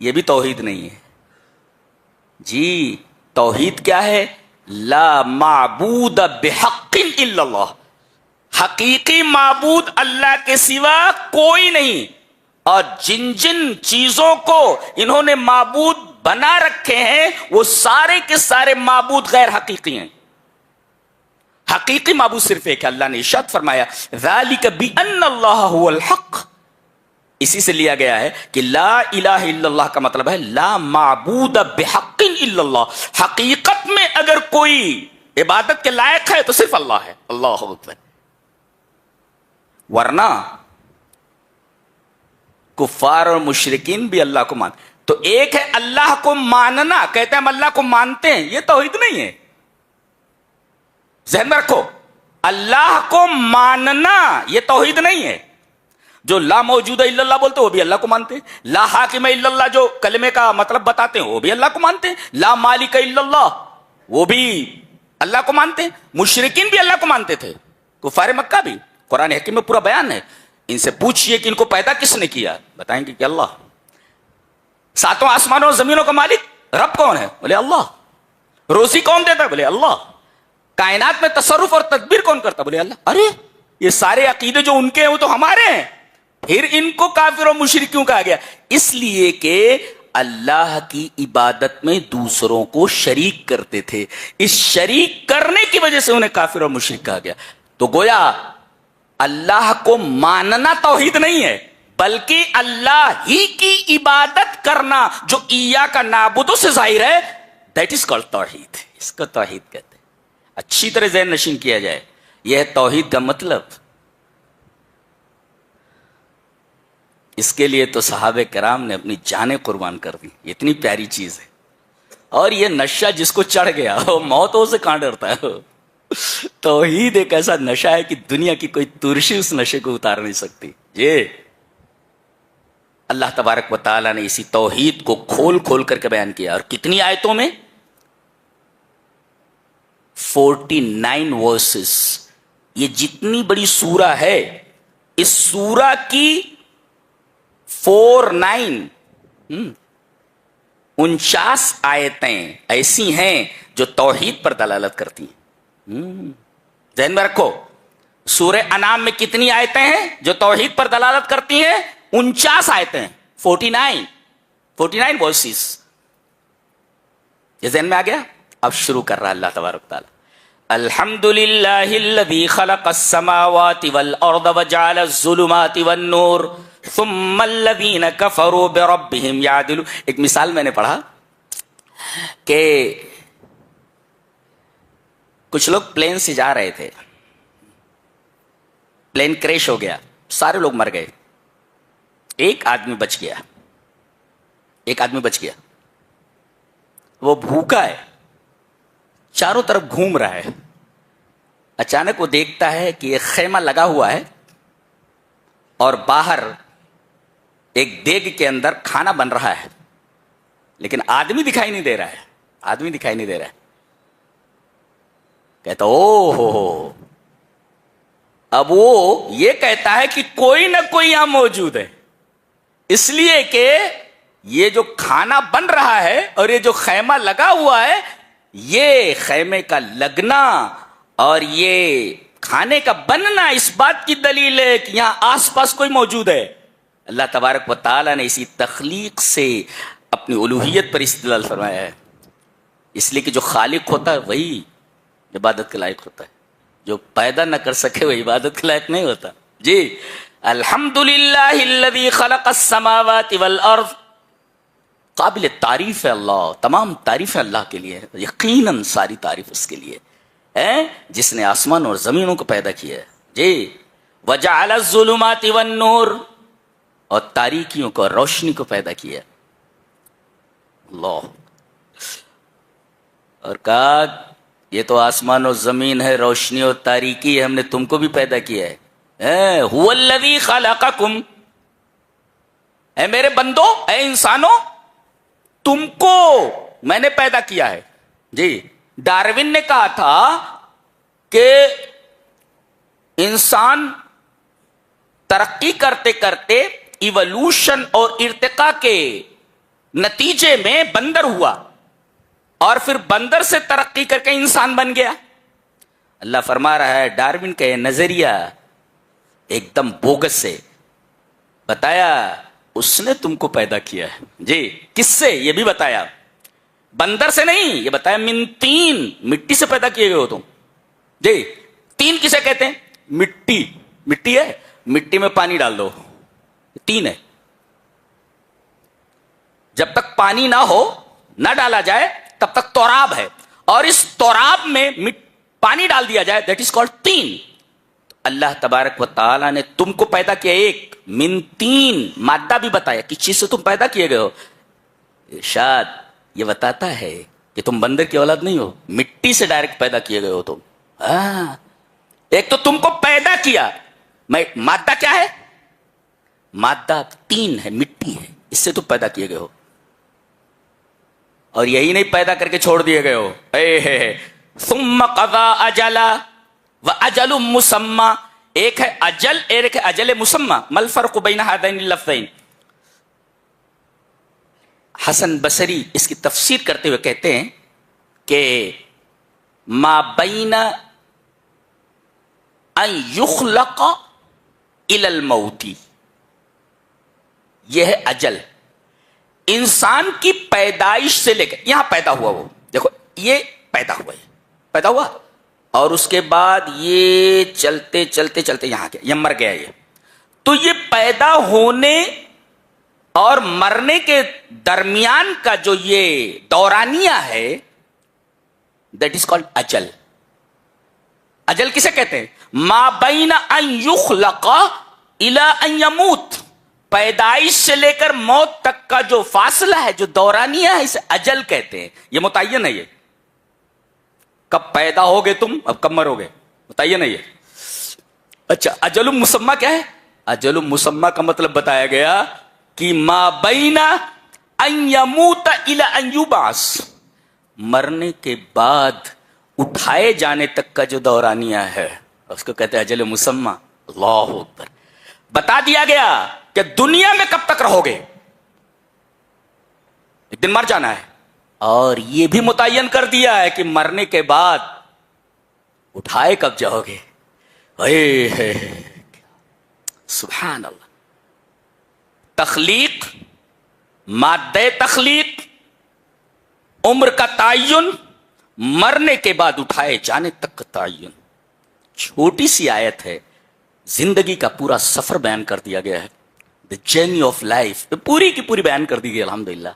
یہ بھی توحید نہیں ہے جی. توحید کیا ہے؟ لا معبود بحق الا اللہ، حقیقی معبود اللہ کے سوا کوئی نہیں، اور جن جن چیزوں کو انہوں نے معبود بنا رکھے ہیں وہ سارے کے سارے معبود غیر حقیقی ہیں. حقیقی معبود صرف ایک ہے. اللہ نے ارشاد فرمایا ذالک بان اللہ هو الحق، اسی سے لیا گیا ہے کہ لا الہ الا اللہ کا مطلب ہے لا معبود بحق الا اللہ، حقیقت میں اگر کوئی عبادت کے لائق ہے تو صرف اللہ ہے. اللہ اکبر. ورنہ کفار اور مشرکین بھی اللہ کو مانتے. تو ایک ہے اللہ کو ماننا، کہتے ہیں ہم اللہ کو مانتے ہیں، یہ توحید نہیں ہے. ذہن میں رکھو، اللہ کو ماننا یہ توحید نہیں ہے. جو لا موجود الا اللہ بولتے وہ بھی اللہ کو مانتے ہیں، لا حاکم الا اللہ جو کلمے کا مطلب بتاتے ہیں وہ بھی اللہ کو مانتے ہیں، لا مالک الا اللہ وہ بھی اللہ کو مانتے ہیں. مشرکین بھی اللہ کو مانتے تھے، کفار مکہ بھی. قرآن حکیم میں پورا بیان ہے. ان سے پوچھئے کہ ان کو پیدا کس نے کیا، بتائیں گے کہ اللہ. ساتوں آسمانوں اور زمینوں کا مالک رب کون ہے؟ بولے اللہ. روزی کون دیتا ہے؟ بولے اللہ. کائنات میں تصرف اور تدبیر کون کرتا؟ بولے اللہ. ارے یہ سارے عقیدے جو ان کے ہیں وہ تو ہمارے ہیں. پھر ان کو کافر و مشرک کیوں کہا گیا؟ اس لیے کہ اللہ کی عبادت میں دوسروں کو شریک کرتے تھے، اس شریک کرنے کی وجہ سے انہیں کافر اور مشرک کہا گیا. تو گویا اللہ کو ماننا توحید نہیں ہے، بلکہ اللہ ہی کی عبادت کرنا جو ایاک نعبد سے ظاہر ہے، دیٹ از کالڈ توحید. اس کو توحید کہتے ہیں. اچھی طرح ذہن نشین کیا جائے، یہ ہے توحید کا مطلب. اس کے لیے تو صحابہ کرام نے اپنی جانیں قربان کر دی. اتنی پیاری چیز ہے. اور یہ نشہ جس کو چڑھ گیا وہ موتوں سے کہاں ڈرتا ہے. توحید ایک ایسا نشہ ہے کہ دنیا کی کوئی ترشی اس نشے کو اتار نہیں سکتی. یہ اللہ تبارک و تعالیٰ نے اسی توحید کو کھول کھول کر کے بیان کیا. اور کتنی آیتوں میں؟ 49 ورسز. یہ جتنی بڑی سورہ ہے، اس سورہ کی 49 آیتیں ایسی ہیں جو توحید پر دلالت کرتی ہیں. ذہن میں رکھو، سورہ انعام میں کتنی آیتیں ہیں جو توحید پر دلالت کرتی ہیں؟ 49 آیتیں. 49 ورسز. یہ ذہن میں آ گیا؟ اب شروع کر رہا اللہ تبارک تعالی. الحمدللہ الذی خلق السماوات والارض وجعل الظلمات والنور ثم الذین کفروا بربہم یعدلون. ایک مثال میں نے پڑھا کہ کچھ لوگ پلین سے جا رہے تھے، پلین کریش ہو گیا، سارے لوگ مر گئے، ایک آدمی بچ گیا. ایک آدمی بچ گیا، وہ بھوکا ہے، چاروں طرف گھوم رہا ہے. اچانک وہ دیکھتا ہے کہ ایک خیمہ لگا ہوا ہے اور باہر ایک دیگ کے اندر کھانا بن رہا ہے، لیکن آدمی دکھائی نہیں دے رہا ہے. آدمی دکھائی نہیں دے رہا ہے. کہتا او ہو. اب وہ یہ کہتا ہے کہ کوئی نہ کوئی یہاں موجود ہے، اس لیے کہ یہ جو کھانا بن رہا ہے اور یہ جو خیمہ لگا ہوا ہے، یہ خیمے کا لگنا اور یہ کھانے کا بننا اس بات کی دلیل ہے کہ یہاں آس پاس کوئی موجود ہے. اللہ تبارک و تعالیٰ نے اسی تخلیق سے اپنی الوہیت پر استدلال فرمایا ہے. اس لیے کہ جو خالق ہوتا ہے وہی عبادت کے لائق ہوتا ہے، جو پیدا نہ کر سکے وہ عبادت کے لائق نہیں ہوتا. جی الحمدللہ الذی خلق السماوات والارض. قابل تعریف ہے اللہ، تمام تعریف اللہ کے لیے، یقیناً ساری تعریف اس کے لیے ہے جس نے آسمان اور زمینوں کو پیدا کیا ہے. جی وجعل الظلمات والنور، اور تاریکیوں کو اور روشنی کو پیدا کیا. اللہ. اور کہا یہ تو آسمان و زمین ہے، روشنی اور تاریکی ہے، ہم نے تم کو بھی پیدا کیا ہے. هو الذی خلقکم، اے میرے بندو، اے انسانوں، تم کو میں نے پیدا کیا ہے. جی ڈارون نے کہا تھا کہ انسان ترقی کرتے کرتے ایولوشن اور ارتقاء کے نتیجے میں بندر ہوا اور پھر بندر سے ترقی کر کے انسان بن گیا. اللہ فرما رہا ہے ڈارون کا یہ نظریہ ایک دم بوگس سے بتایا، اس نے تم کو پیدا کیا ہے. جی کس سے؟ یہ بھی بتایا بندر سے نہیں، یہ بتایا من تین، مٹی سے پیدا کیے گئے ہو تم. جی تین کسے کہتے ہیں؟ مٹی. مٹی ہے، مٹی میں پانی ڈال دو، تین ہے. جب تک پانی نہ ہو، نہ ڈالا جائے، تب تک توراب ہے، اور اس توراب میں پانی ڈال دیا جائے، دیٹ از کالڈ تین. اللہ تبارک و تعالی نے تم کو پیدا کیا ایک من تین، مادہ بھی بتایا کس چیز سے تم پیدا کیے گئے ہو. ارشاد یہ بتاتا ہے کہ تم بندر کی اولاد نہیں ہو، مٹی سے ڈائریکٹ پیدا کیے گئے ہو تم. ایک تو تم کو پیدا کیا، مادہ کیا ہے؟ مادہ تین ہے، مٹی ہے، اس سے تم پیدا کیے گئے ہو. اور یہی نہیں پیدا کر کے چھوڑ دیے گئے ہو. ثم قضا اجلا واجل مسمى، ایک ہے اجل، ایک ہے اجل مسمى. ما الفرق بین هذین اللفظین؟ حسن بصری اس کی تفسیر کرتے ہوئے کہتے ہیں کہ ما بین ان یخلق الی الموت، یہ ہے اجل. انسان کی پیدائش سے لے کر یہاں پیدا ہوا، وہ دیکھو یہ پیدا ہوا ہے، پیدا ہوا اور اس کے بعد یہ چلتے چلتے چلتے یہاں گیا، یہ مر گیا. یہ تو یہ پیدا ہونے اور مرنے کے درمیان کا جو یہ دورانیہ ہے، دیٹ از کالڈ اجل. اجل کسے کہتے ہیں؟ ما بین ان یخلق الی ان یموت، پیدائش سے لے کر موت تک کا جو فاصلہ ہے، جو دورانیہ ہے، اسے اجل کہتے ہیں. یہ متعین ہے، یہ کب پیدا ہوگے تم، اب کب مرو گے، متعین ہے یہ. اچھا اجل مسمى کیا ہے؟ اجل مسمى کا مطلب بتایا گیا کہ ما بین ان یموت الی ان یبعث، مرنے کے بعد اٹھائے جانے تک کا جو دورانیہ ہے اس کو کہتے ہیں اجل مسمى. اللہ اکبر. بتا دیا گیا کہ دنیا میں کب تک رہو گے، ایک دن مر جانا ہے. اور یہ بھی متعین کر دیا ہے کہ مرنے کے بعد اٹھائے کب جاؤ گے. سبحان اللہ. تخلیق، مادہ تخلیق، عمر کا تعین، مرنے کے بعد اٹھائے جانے تک کا تعین. چھوٹی سی آیت ہے، زندگی کا پورا سفر بیان کر دیا گیا ہے. دا جرنی آف لائف پوری کی پوری بیان کر دی گئی. الحمدللہ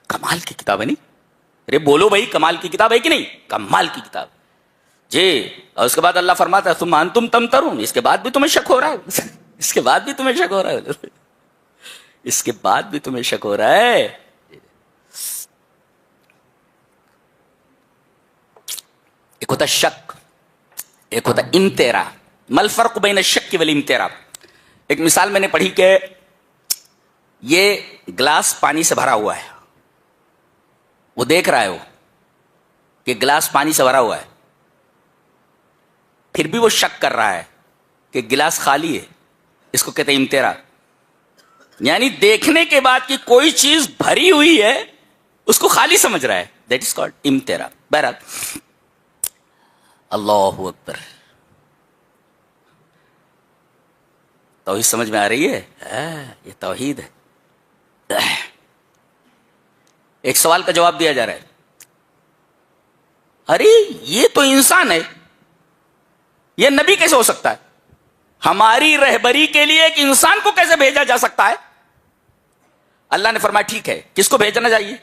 کمال کی کتاب ہے. نہیں ارے بولو بھائی، کمال کی کتاب ہے کہ نہیں؟ کمال کی کتاب جی. اور اس کے بعد اللہ فرماتا ہے ثم انتم تمترون، اس کے بعد بھی تمہیں شک ہو رہا ہے، اس کے بعد بھی تمہیں شک ہو رہا ہے، اس کے بعد بھی تمہیں شک ہو رہا ہے. ایک ہوتا شک، ایک ہوتا امترا. مل فرق بین الشک والامترا. ایک مثال میں نے پڑھی کہ یہ گلاس پانی سے بھرا ہوا ہے، وہ دیکھ رہا ہے وہ کہ گلاس پانی سے بھرا ہوا ہے، پھر بھی وہ شک کر رہا ہے کہ گلاس خالی ہے. اس کو کہتے ہیں امترا. یعنی دیکھنے کے بعد کہ کوئی چیز بھری ہوئی ہے اس کو خالی سمجھ رہا ہے، دیٹ از کالڈ امترا. بہرحال اللہ اکبر. توحید سمجھ میں آ رہی ہے؟ یہ توحید ہے. ایک سوال کا جواب دیا جا رہا ہے، ارے یہ تو انسان ہے، یہ نبی کیسے ہو سکتا ہے؟ ہماری رہبری کے لیے ایک انسان کو کیسے بھیجا جا سکتا ہے؟ اللہ نے فرمایا ٹھیک ہے، کس کو بھیجنا چاہیے،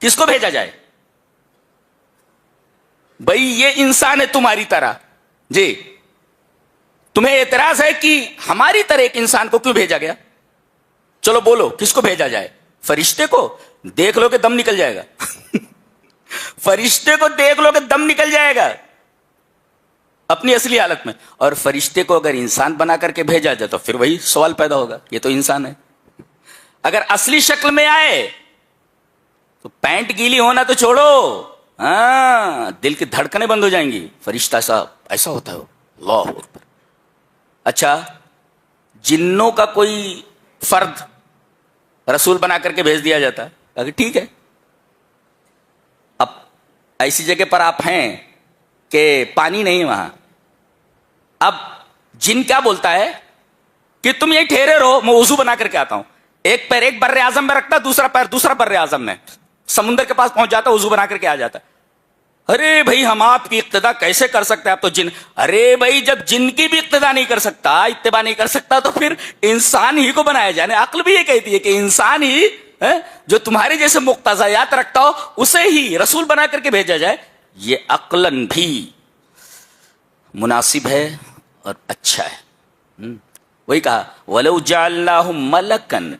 کس کو بھیجا جائے؟ بھائی یہ انسان ہے تمہاری طرح، جی تمہیں اعتراض ہے کہ ہماری طرح ایک انسان کو کیوں بھیجا گیا؟ چلو بولو کس کو بھیجا جائے، فرشتے کو دیکھ لو کہ دم نکل جائے گا فرشتے کو دیکھ لو کہ دم نکل جائے گا اپنی اصلی حالت میں. اور فرشتے کو اگر انسان بنا کر کے بھیجا جائے تو پھر وہی سوال پیدا ہوگا, یہ تو انسان ہے. اگر اصلی شکل میں آئے تو پینٹ گیلی ہونا تو چھوڑو, ہاں دل کی دھڑکنیں بند ہو جائیں گی. فرشتہ ایسا ہوتا ہے, اللہ اکبر. اچھا, جنوں کا کوئی فرد رسول بنا کر کے بھیج دیا جاتا ہے, اگر ٹھیک ہے, اب ایسی جگہ پر آپ ہیں کہ پانی نہیں وہاں, اب جن کیا بولتا ہے کہ تم یہیں ٹھہرے رہو, میں وضو بنا کر کے آتا ہوں. ایک پیر ایک بر اعظم میں رکھتا, دوسرا پیر دوسرا بر اعظم میں, سمندر کے پاس پہنچ جاتا, وضو بنا کر کے آ جاتا. ارے بھائی ہم آپ کی اقتدا کیسے کر سکتے ہیں, آپ تو جن. ارے بھائی جب جن کی بھی اقتدا نہیں کر سکتا, اتباع نہیں کر سکتا, تو پھر انسان ہی کو بنایا جائے. عقل بھی یہ کہتی ہے کہ انسان ہی جو تمہارے جیسے مقتضیات رکھتا ہو اسے ہی رسول بنا کر کے بھیجا جائے. یہ عقلاً بھی مناسب ہے اور اچھا ہے. وہی کہا وَلَوْ جَعَلْنَاهُ مَلَكًا,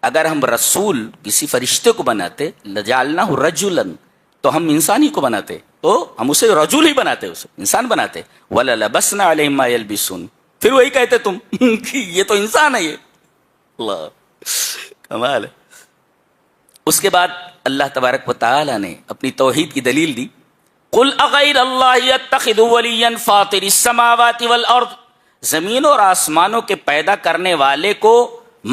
اگر ہم رسول کسی فرشتے کو بناتے, لَجَعَلْنَاهُ رَجُلًا, تو ہم انسان ہی کو بناتے, تو ہم اسے رجل ہی بناتے, اسے انسان بناتے. وَلَلَبَسْنَا عَلَيْهِمْ مَا يَلْبِسُونَ, پھر وہی کہتے تم کہ یہ تو انسان ہے. یہ اللہ کمال ہے. اس کے بعد اللہ تبارک و تعالی نے اپنی توحید کی دلیل دی. قُلْ أَغَيْرَ اللَّهِ يَتَّخِذُ وَلِيًّا فَاطِرِ السَّمَاوَاتِ وَالْأَرْضِ, زمین اور آسمانوں کے پیدا کرنے والے کو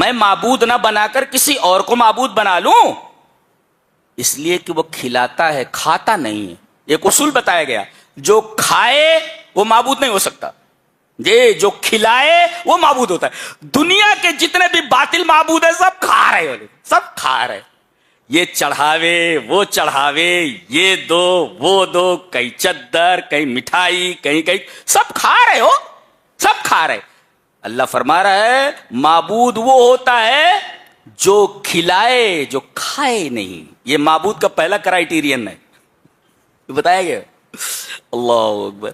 میں معبود نہ بنا کر کسی اور کو معبود بنا لوں, اس لیے کہ وہ کھلاتا ہے کھاتا نہیں ہے. ایک اصول بتایا گیا, جو کھائے وہ معبود نہیں ہو سکتا, یہ جو کھلائے وہ معبود ہوتا ہے. دنیا کے جتنے بھی باطل معبود ہیں سب کھا رہے, سب کھا رہے. یہ چڑھاوے وہ چڑھاوے, یہ دو وہ دو, کہیں چادر کہیں مٹھائی کہیں سب کھا رہے ہو, سب کھا رہے. اللہ فرما رہا ہے معبود وہ ہوتا ہے جو کھلائے, جو کھائے نہیں. یہ معبود کا پہلا کرائیٹیرین ہے, بتایا گیا. اللہ اکبر.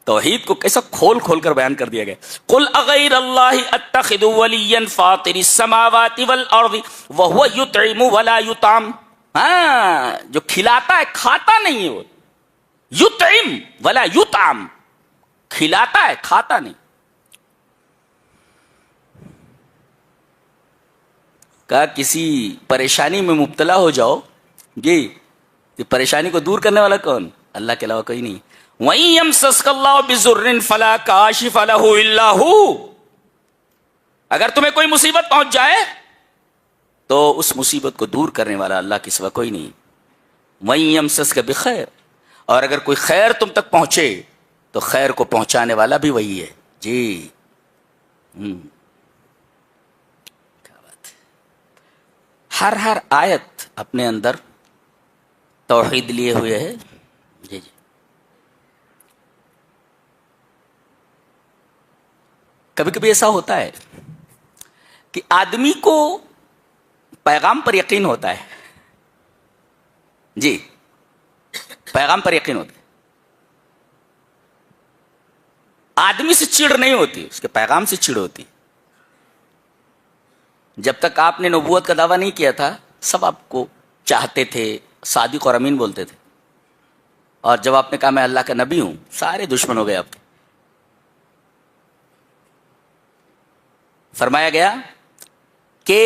توحید کو کیسا کھول کھول کر بیان کر دیا گیا. قل اغیر اللہ اتخذ ولیا فاطر السماوات والارض وهو یطعم ولا یطعم, ہاں جو کھلاتا ہے کھاتا نہیں ہے, وہ یطعم ولا یطعم, کھلاتا ہے کھاتا نہیں. کہا کسی پریشانی میں مبتلا ہو جاؤ, یہ پریشانی کو دور کرنے والا کون؟ اللہ کے علاوہ کوئی نہیں. وَإِن يَمْسَسْكَ اللَّهُ بِضُرٍّ فَلَا كَاشِفَ لَهُ إِلَّا هُوَ, اگر تمہیں کوئی مصیبت پہنچ جائے تو اس مصیبت کو دور کرنے والا اللہ کے سوا کوئی نہیں. وَإِن يَمْسَسْكَ بِخَيْرٍ, اور اگر کوئی خیر تم تک پہنچے تو خیر کو پہنچانے والا بھی وہی ہے. جی کیا بات ہے. ہر آیت اپنے اندر توحید لیے ہوئے ہے. جی جی. کبھی کبھی ایسا ہوتا ہے کہ آدمی کو پیغام پر یقین ہوتا ہے, جی پیغام پر یقین ہوتا ہے, آدمی سے چڑ نہیں ہوتی, اس کے پیغام سے چڑ ہوتی. جب تک آپ نے نبوت کا دعویٰ نہیں کیا تھا سب آپ کو چاہتے تھے, صادق اور امین بولتے تھے, اور جب آپ نے کہا میں اللہ کا نبی ہوں سارے دشمن ہو گئے آپ کے. فرمایا گیا کہ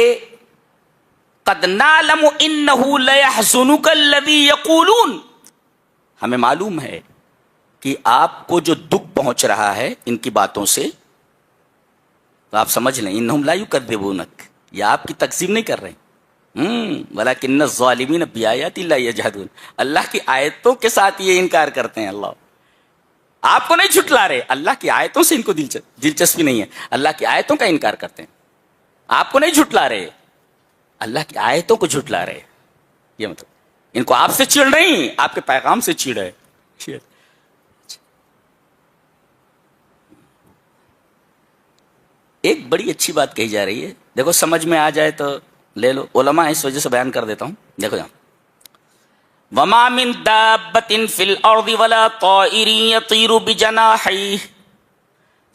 قد نعلم انه ليحزنك الذي يقولون, ہمیں معلوم ہے کہ آپ کو جو دکھ پہنچ رہا ہے ان کی باتوں سے, تو آپ سمجھ لیں انہم لا یکذبونک, یہ آپ کی تکذیب نہیں کر رہے, ولکن الظالمین بآیات اللہ یجحدون, اللہ کی آیتوں کے ساتھ یہ انکار کرتے ہیں. اللہ آپ کو نہیں جھٹلا رہے, اللہ کی آیتوں سے ان کو دلچسپی نہیں ہے, اللہ کی آیتوں کا انکار کرتے ہیں. آپ کو نہیں جھٹلا رہے, اللہ کی آیتوں کو جھٹلا رہے. یہ مطلب ان کو آپ سے چڑ نہیں, آپ کے پیغام سے چڑ ہے. ایک بڑی اچھی بات کہی جا رہی ہے, دیکھو سمجھ میں آ جائے تو لے لو, علماء اس وجہ سے بیان کر دیتا ہوں. دیکھو جاؤ, وَمَا مِن دَابَّةٍ فِي الْأَرْضِ وَلَا طَائِرٍ يَطِيرُ بِجَنَاحَيْهِ,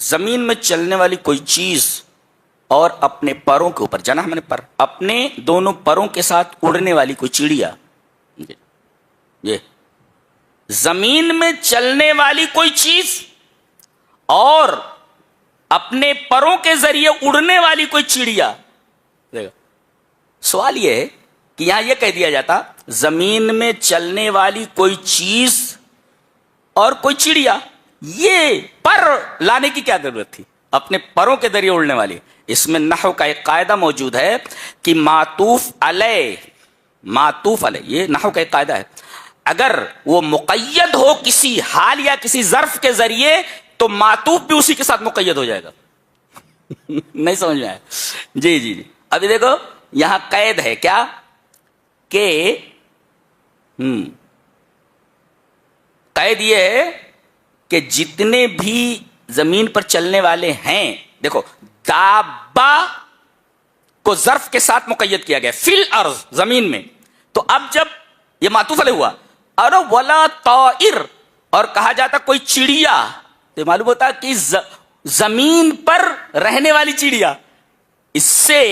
زمین میں چلنے والی کوئی چیز اور اپنے پروں کے اوپر، جناح میں نے پر، اپنے دونوں پروں کے ساتھ اڑنے والی کوئی چڑیا، یہ زمین میں چلنے والی کوئی چیز اور اپنے پروں کے ذریعے اڑنے والی کوئی چڑیا. سوال یہ ہے کہ یہاں یہ کہہ دیا جاتا زمین میں چلنے والی کوئی چیز اور کوئی چڑیا، یہ پر لانے کی کیا ضرورت تھی؟ اپنے پروں کے ذریعے اڑنے والی. اس میں نحو کا ایک قاعدہ موجود ہے کہ معطوف علیہ، یہ نحو کا ایک قاعدہ ہے، اگر وہ مقید ہو کسی حال یا کسی ظرف کے ذریعے تو معطوف بھی اسی کے ساتھ مقید ہو جائے گا. نہیں سمجھ میں آیا؟ جی. ابھی دیکھو یہاں قید ہے کیا کہ قید یہ ہے کہ جتنے بھی زمین پر چلنے والے ہیں، دیکھو دابا کو ظرف کے ساتھ مقید کیا گیا فی الارض، زمین میں، تو اب جب یہ معطوف علیہ ہوا اور ولا طائر اور کہا جاتا کوئی چڑیا، تو معلوم ہوتا کہ زمین پر رہنے والی چڑیا، اس سے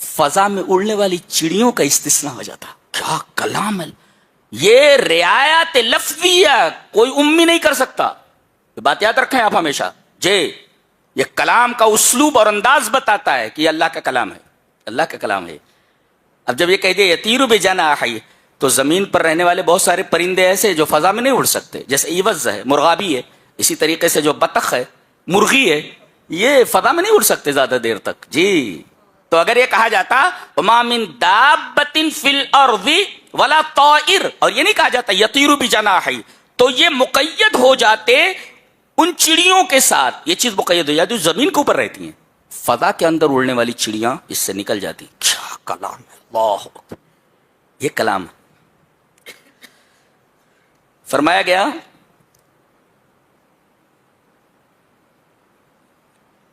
فضا میں اڑنے والی چڑیوں کا استثناء ہو جاتا. کیا کلام ہے یہ، رعایت لفظیہ کوئی امی نہیں کر سکتا. یہ بات یاد رکھیں آپ ہمیشہ جی، یہ کلام کا اسلوب اور انداز بتاتا ہے کہ یہ اللہ کا کلام ہے، اللہ کا کلام ہے. اب جب یہ کہہ دیا یطیر بجناحیہ، تو زمین پر رہنے والے بہت سارے پرندے ایسے جو فضا میں نہیں اڑ سکتے، جیسے ایوز ہے، مرغابی ہے، اسی طریقے سے جو بطخ ہے، مرغی ہے، یہ فضا میں نہیں اڑ سکتے زیادہ دیر تک. جی تو اگر یہ کہا جاتا وما من دابۃ فی الارض ولا طائر، اور یہ نہیں کہا جاتا یطیر بجناحیہ، تو یہ مقید ہو جاتے ان چڑیوں کے ساتھ، یہ چیز مقید ہو جاتی جو زمین کے اوپر رہتی ہیں، فضا کے اندر اڑنے والی چڑیاں اس سے نکل جاتی. کیا کلام ہے، اللہ، یہ کلام. فرمایا گیا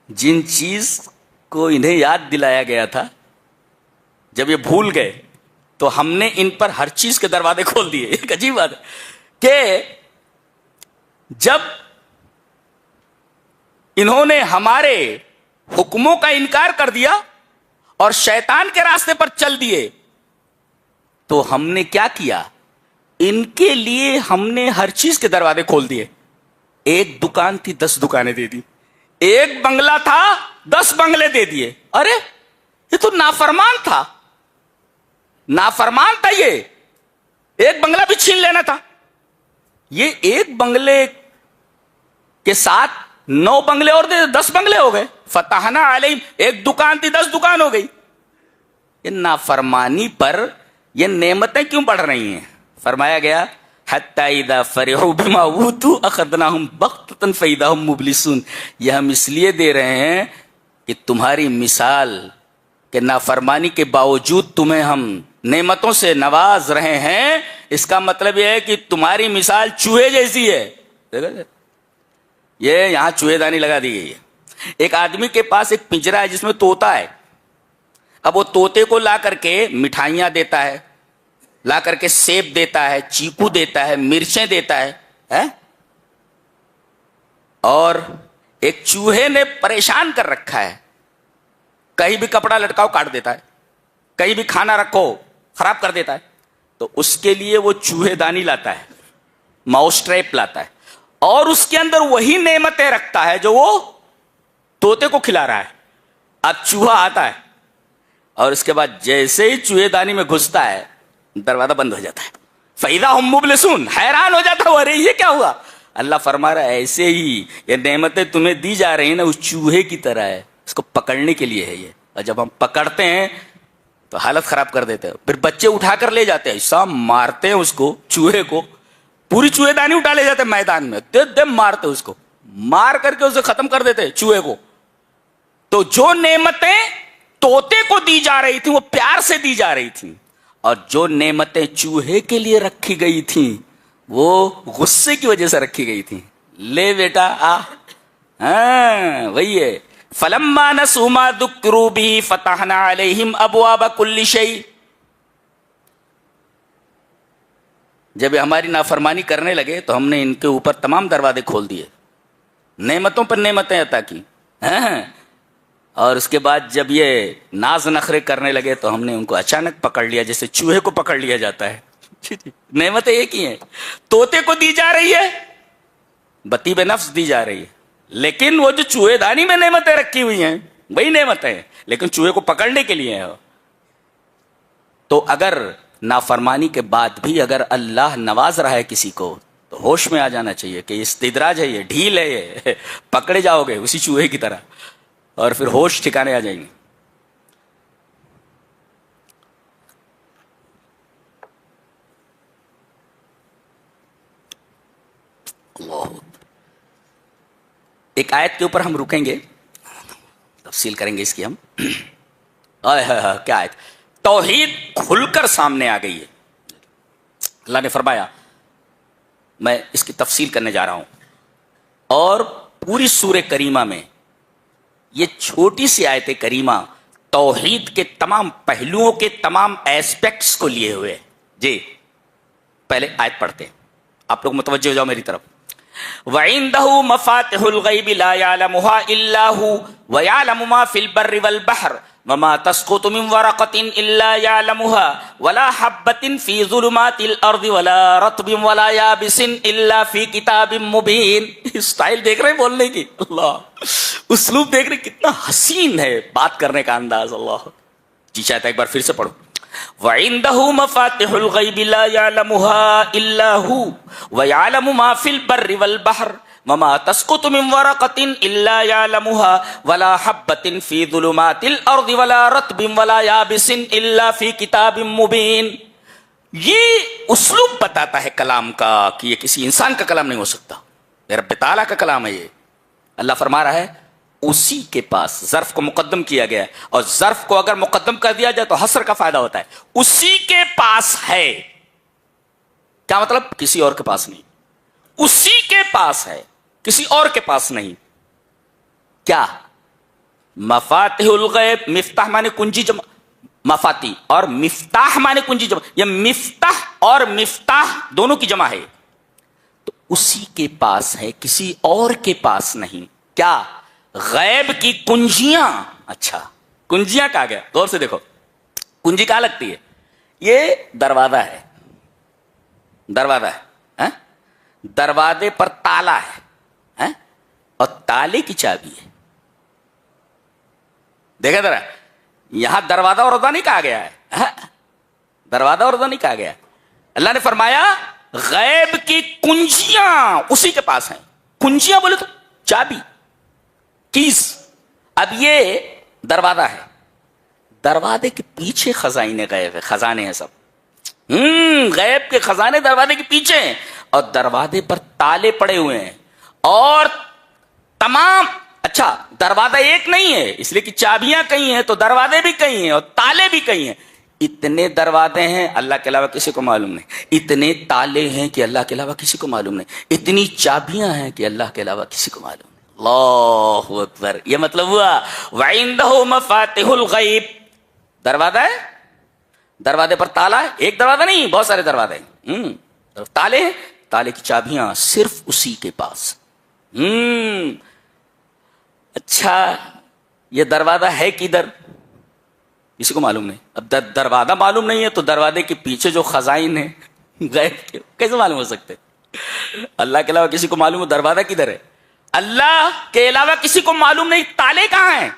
جن چیز کو انہیں یاد دلایا گیا تھا، جب یہ بھول گئے تو ہم نے ان پر ہر چیز کے دروازے کھول دیے. ایک عجیب بات ہے کہ جب انہوں نے ہمارے حکموں کا انکار کر دیا اور شیطان کے راستے پر چل دیے، تو ہم نے کیا کیا؟ ان کے لیے ہم نے ہر چیز کے دروازے کھول دیے. ایک دکان تھی 10 دکانیں دے دی، ایک بنگلہ تھا 10 بنگلے دے دیے. ارے یہ تو نافرمان تھا، نافرمان تھا، یہ ایک بنگلہ بھی چھین لینا تھا. یہ ایک بنگلے کے ساتھ 9 بنگلے اور دے، 10 بنگلے ہو گئے. فتحنا علیہم، ایک دکان تھی 10 دکان ہو گئی. یہ نافرمانی پر یہ نعمتیں کیوں بڑھ رہی ہیں؟ فرمایا گیا حتی اذا فرحوا بما اوتوا اخذناهم بغتة فاذا هم مبلسون. یہ ہم اس لیے دے رہے ہیں کہ تمہاری مثال کہ نافرمانی کے باوجود تمہیں ہم نعمتوں سے نواز رہے ہیں، اس کا مطلب یہ ہے کہ تمہاری مثال چوہے جیسی ہے. یہ یہاں چوہے دانی لگا دی گئی ہے. ایک آدمی کے پاس ایک پنجرا ہے جس میں طوطا ہے. اب وہ طوطے کو لا کر کے مٹھائیاں دیتا ہے، لا کر کے سیب دیتا ہے، چیکو دیتا ہے، مرچیں دیتا ہے، اور ایک چوہے نے پریشان کر رکھا ہے. کہیں بھی کپڑا لٹکاؤ کاٹ دیتا ہے، کہیں بھی کھانا رکھو خراب کر دیتا ہے. تو اس کے لیے وہ چوہے دانی لاتا ہے، ماؤس ٹریپ لاتا ہے، اور اس کے اندر وہی نعمتیں رکھتا ہے جو وہ طوطے کو کھلا رہا ہے. اب چوہا آتا ہے اور اس کے بعد جیسے ہی چوہے دانی میں گھستا ہے دروازہ بند ہو جاتا ہے. فَإِذَا هُمْ مُبْلِسُونَ، حیران ہو جاتا ہے، ارے یہ کیا ہوا؟ اللہ فرما رہا ہے ایسے ہی یہ نعمتیں تمہیں دی جا رہی ہیں نا، اس چوہے کی طرح ہے، اس کو پکڑنے کے لیے ہے یہ. اور جب ہم پکڑتے ہیں تو حالت خراب کر دیتے ہیں، پھر بچے اٹھا کر لے جاتے ہیں، ایسا مارتے ہیں اس کو، چوہے کو، پوری چوہے دانی اٹھا لے جاتے ہیں میدان میں، دم مارتے اس کو، مار کر کے اسے ختم کر دیتے چوہے کو. تو جو نعمتیں طوطے کو دی جا رہی تھیں وہ پیار سے دی جا رہی تھیں، اور جو نعمتیں چوہے کے لیے رکھی گئی تھیں وہ غصے کی وجہ سے رکھی گئی تھیں. لے بیٹا آ، ہاں وہی ہے. فلما نسوا ما ذکروا به فتحنا علیہم ابواب کل شیء. جب ہماری نافرمانی کرنے لگے تو ہم نے ان کے اوپر تمام دروازے کھول دیے، نعمتوں پر نعمتیں عطا کی. اور اس کے بعد جب یہ ناز نخرے کرنے لگے تو ہم نے ان کو اچانک پکڑ لیا، جیسے چوہے کو پکڑ لیا جاتا ہے. نعمتیں ایک ہی ہیں. طوطے کو دی جا رہی ہے، بطیب نفس دی جا رہی ہے، لیکن وہ جو چوہے دانی میں نعمتیں رکھی ہوئی ہیں وہی نعمتیں ہیں، لیکن چوہے کو پکڑنے کے لیے ہیں. تو اگر نافرمانی کے بعد بھی اگر اللہ نواز رہا ہے کسی کو تو ہوش میں آ جانا چاہیے کہ استدراج ہے، یہ ڈھیل ہے، یہ پکڑے جاؤ گے اسی چوہے کی طرح، اور پھر ہوش ٹھکانے آ جائیں گے. اللہ، ایک آیت کے اوپر ہم رکیں گے، تفصیل کریں گے اس کی ہم. کیا آیت؟ توحید کھل کر سامنے آ گئی ہے. اللہ نے فرمایا، میں اس کی تفصیل کرنے جا رہا ہوں، اور پوری سورہ کریمہ میں یہ چھوٹی سی آیت کریمہ توحید کے تمام پہلوؤں کے تمام ایسپیکٹس کو لیے ہوئے. جی پہلے آیت پڑھتے ہیں، آپ لوگ متوجہ ہو جاؤ میری طرف. وَعِندَهُ مَفَاتِحُ الْغَيْبِ لَا يَعْلَمُهَا إِلَّا هُوَ وَيَعْلَمُ مَا فِي الْبَرِّ وَالْبَحْرِ وَمَا تَسْقُطُ مِنْ وَرَقَةٍ إِلَّا يَعْلَمُهَا وَلَا حَبَّةٍ فِي ظُلُمَاتِ الْأَرْضِ وَلَا رَطْبٍ وَلَا يَابِسٍ إِلَّا فِي كِتَابٍ مُبِينٍ. اسٹائل دیکھ رہے ہیں بولنے کی؟ اللہ، اسلوب دیکھ رہے کتنا حسین ہے بات کرنے کا انداز. اللہ جی چاہتا ہے ایک بار پھر سے پڑھو. وَعِندَهُ مَفَاتِحُ الْغَيْبِ لَا يَعْلَمُهَا إِلَّا هُوَ وَيَعْلَمُ مَا فِي الْبَرِّ وَالْبَحْرِ وَمَا تَسْقُطُ مِنْ وَرَقَةٍ إِلَّا يَعْلَمُهَا وَلَا حَبَّةٍ فِي ظُلُمَاتِ الْأَرْضِ وَلَا رَطْبٍ وَلَا يَابِسٍ إِلَّا فِي كِتَابٍ مُبِينٍ. یہ اسلوب بتاتا ہے کلام کا کہ یہ کسی انسان کا کلام نہیں ہو سکتا، یہ رب تعالیٰ کا کلام ہے. یہ اللہ فرما رہا ہے اسی کے پاس. ظرف کو مقدم کیا گیا ہے، اور ظرف کو اگر مقدم کر دیا جائے تو حصر کا فائدہ ہوتا ہے. اسی کے پاس ہے، کیا مطلب؟ کسی اور کے پاس نہیں، اسی کے پاس ہے، کسی اور کے پاس نہیں. کیا؟ مفاتیح الغیب، مفتاح مانے کنجی جمع، مفاتی، اور مفتاح مانے کنجی جمع. یہ مفتاح اور مفتاح دونوں کی جمع ہے. تو اسی کے پاس ہے، کسی اور کے پاس نہیں. کیا؟ غیب کی کنجیاں. اچھا، کنجیاں کہا گیا، غور سے دیکھو. کنجی کہاں لگتی ہے؟ یہ دروازہ ہے، دروازہ ہے، دروازے پر تالا ہے، اور تالے کی چابی ہے. دیکھا ذرا، یہاں دروازہ اور روزہ نہیں کہا گیا ہے، دروازہ اور روزہ نہیں کہا گیا. اللہ نے فرمایا غیب کی کنجیاں اسی کے پاس ہیں. کنجیاں بولے تو چابی، کیز. اب یہ دروازہ ہے، دروازے کے پیچھے خزائن غیب ہے، خزانے ہیں سب. غیب کے خزانے دروازے کے پیچھے ہیں، اور دروازے پر تالے پڑے ہوئے ہیں، اور تمام. اچھا، دروازہ ایک نہیں ہے، اس لیے کہ چابیاں کئی ہیں تو دروازے بھی کئی ہیں اور تالے بھی کئی ہیں. اتنے دروازے ہیں اللہ کے علاوہ کسی کو معلوم نہیں، اتنے تالے ہیں کہ اللہ کے علاوہ کسی کو معلوم نہیں، اتنی چابیاں ہیں کہ اللہ کے علاوہ کسی کو معلوم نہیں. اللہ اکبر. یہ مطلب ہوا وَعِندَهُ مَفَاتِحُ الْغَيْبِ. دروازہ ہے، دروازے پر تالا ہے، ایک دروازہ نہیں، بہت سارے دروازے ہیں، تالے ہیں، تالے کی چابیاں صرف اسی کے پاس. اچھا، یہ دروازہ ہے کدھر؟ کسی کو معلوم نہیں. اب دروازہ معلوم نہیں ہے تو دروازے کے پیچھے جو خزائن ہیں غیب کے کیسے معلوم ہو سکتے؟ اللہ کے علاوہ کسی کو معلوم ہو دروازہ کدھر ہے؟ اللہ کے علاوہ کسی کو معلوم نہیں تالے کہاں ہیں،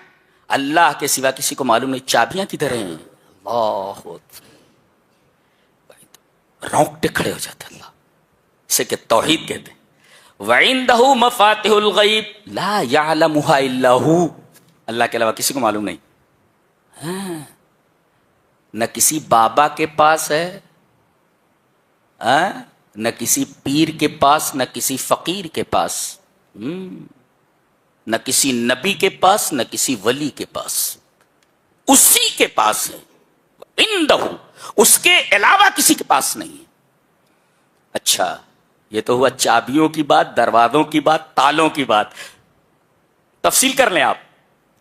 اللہ کے سوا کسی کو معلوم نہیں چابیاں کدھر ہیں. اللہ، رونگٹے کھڑے ہو جاتے اللہ. اسے کہ توحید کہتے ہیں. وَعِندَهُ مَفَاتِحُ الْغَيْبِ لَا يَعْلَمُهَا إِلَّا هُوَ. اللہ کے علاوہ کسی کو معلوم نہیں. نہ کسی بابا کے پاس ہے، نہ کسی پیر کے پاس، نہ کسی فقیر کے پاس، نہ کسی نبی کے پاس، نہ کسی ولی کے پاس. اسی کے پاس ہے. عندہ، اس کے علاوہ کسی کے پاس نہیں. اچھا، یہ تو ہوا چابیوں کی بات، دروازوں کی بات، تالوں کی بات. تفصیل کر لیں آپ.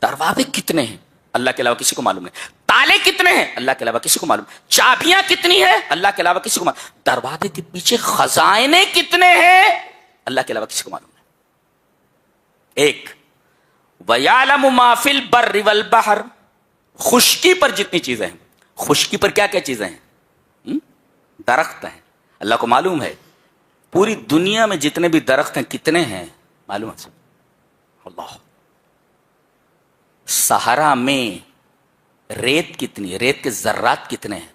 دروازے کتنے ہیں اللہ کے علاوہ کسی کو معلوم نہیں. تالے کتنے ہیں اللہ کے علاوہ کسی کو معلوم. چابیاں کتنی ہیں اللہ کے علاوہ کسی کو معلوم. دروازے کے پیچھے خزانے کتنے ہیں اللہ کے علاوہ کسی کو معلوم نہیں. ایک وَيَعْلَمُ مَا فِي الْبَرِّ وَالْبَحْرِ، خشکی پر جتنی چیزیں ہیں، خشکی پر کیا کیا چیزیں ہیں؟ درخت ہیں. اللہ کو معلوم ہے پوری دنیا میں جتنے بھی درخت ہیں کتنے ہیں معلوم ہے؟ اللہ. صحرا میں ریت کتنی ہے، ریت کے ذرات کتنے ہیں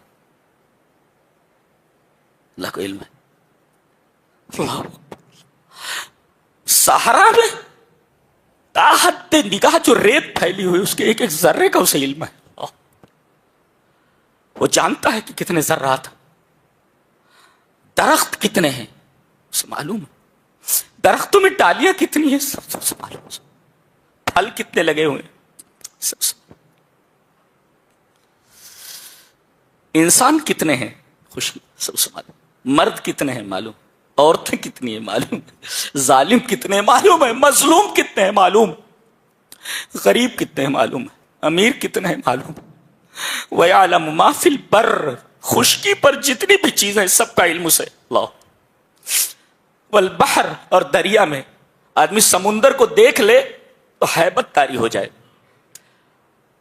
اللہ کو علم ہے. اللہ. صحرا میں تاحد نگاہ جو ریت پھیلی ہوئی اس کے ایک ایک ذرے کا اسے علم ہے. وہ جانتا ہے کہ کتنے ذرات. درخت کتنے ہیں اسے معلوم ہے. درختوں میں ڈالیاں کتنی ہیں سب معلوم ہے. پھل کتنے لگے ہوئے ہیں سب. انسان کتنے ہیں خوش سب معلوم. مرد کتنے ہیں معلوم. عورتیں کتنی ہیں معلوم. ظالم کتنے ہیں معلوم ہے. مظلوم کتنے ہیں معلوم. غریب کتنے ہیں معلوم ہے. امیر کتنے ہیں معلوم. وَيَعْلَمُ مَا فِي الْبَرِّ، خشکی پر جتنی بھی چیزیں سب کا علم اسے. اللہ. والبحر، اور دریا میں آدمی سمندر کو دیکھ لے تو ہیبت طاری ہو جائے.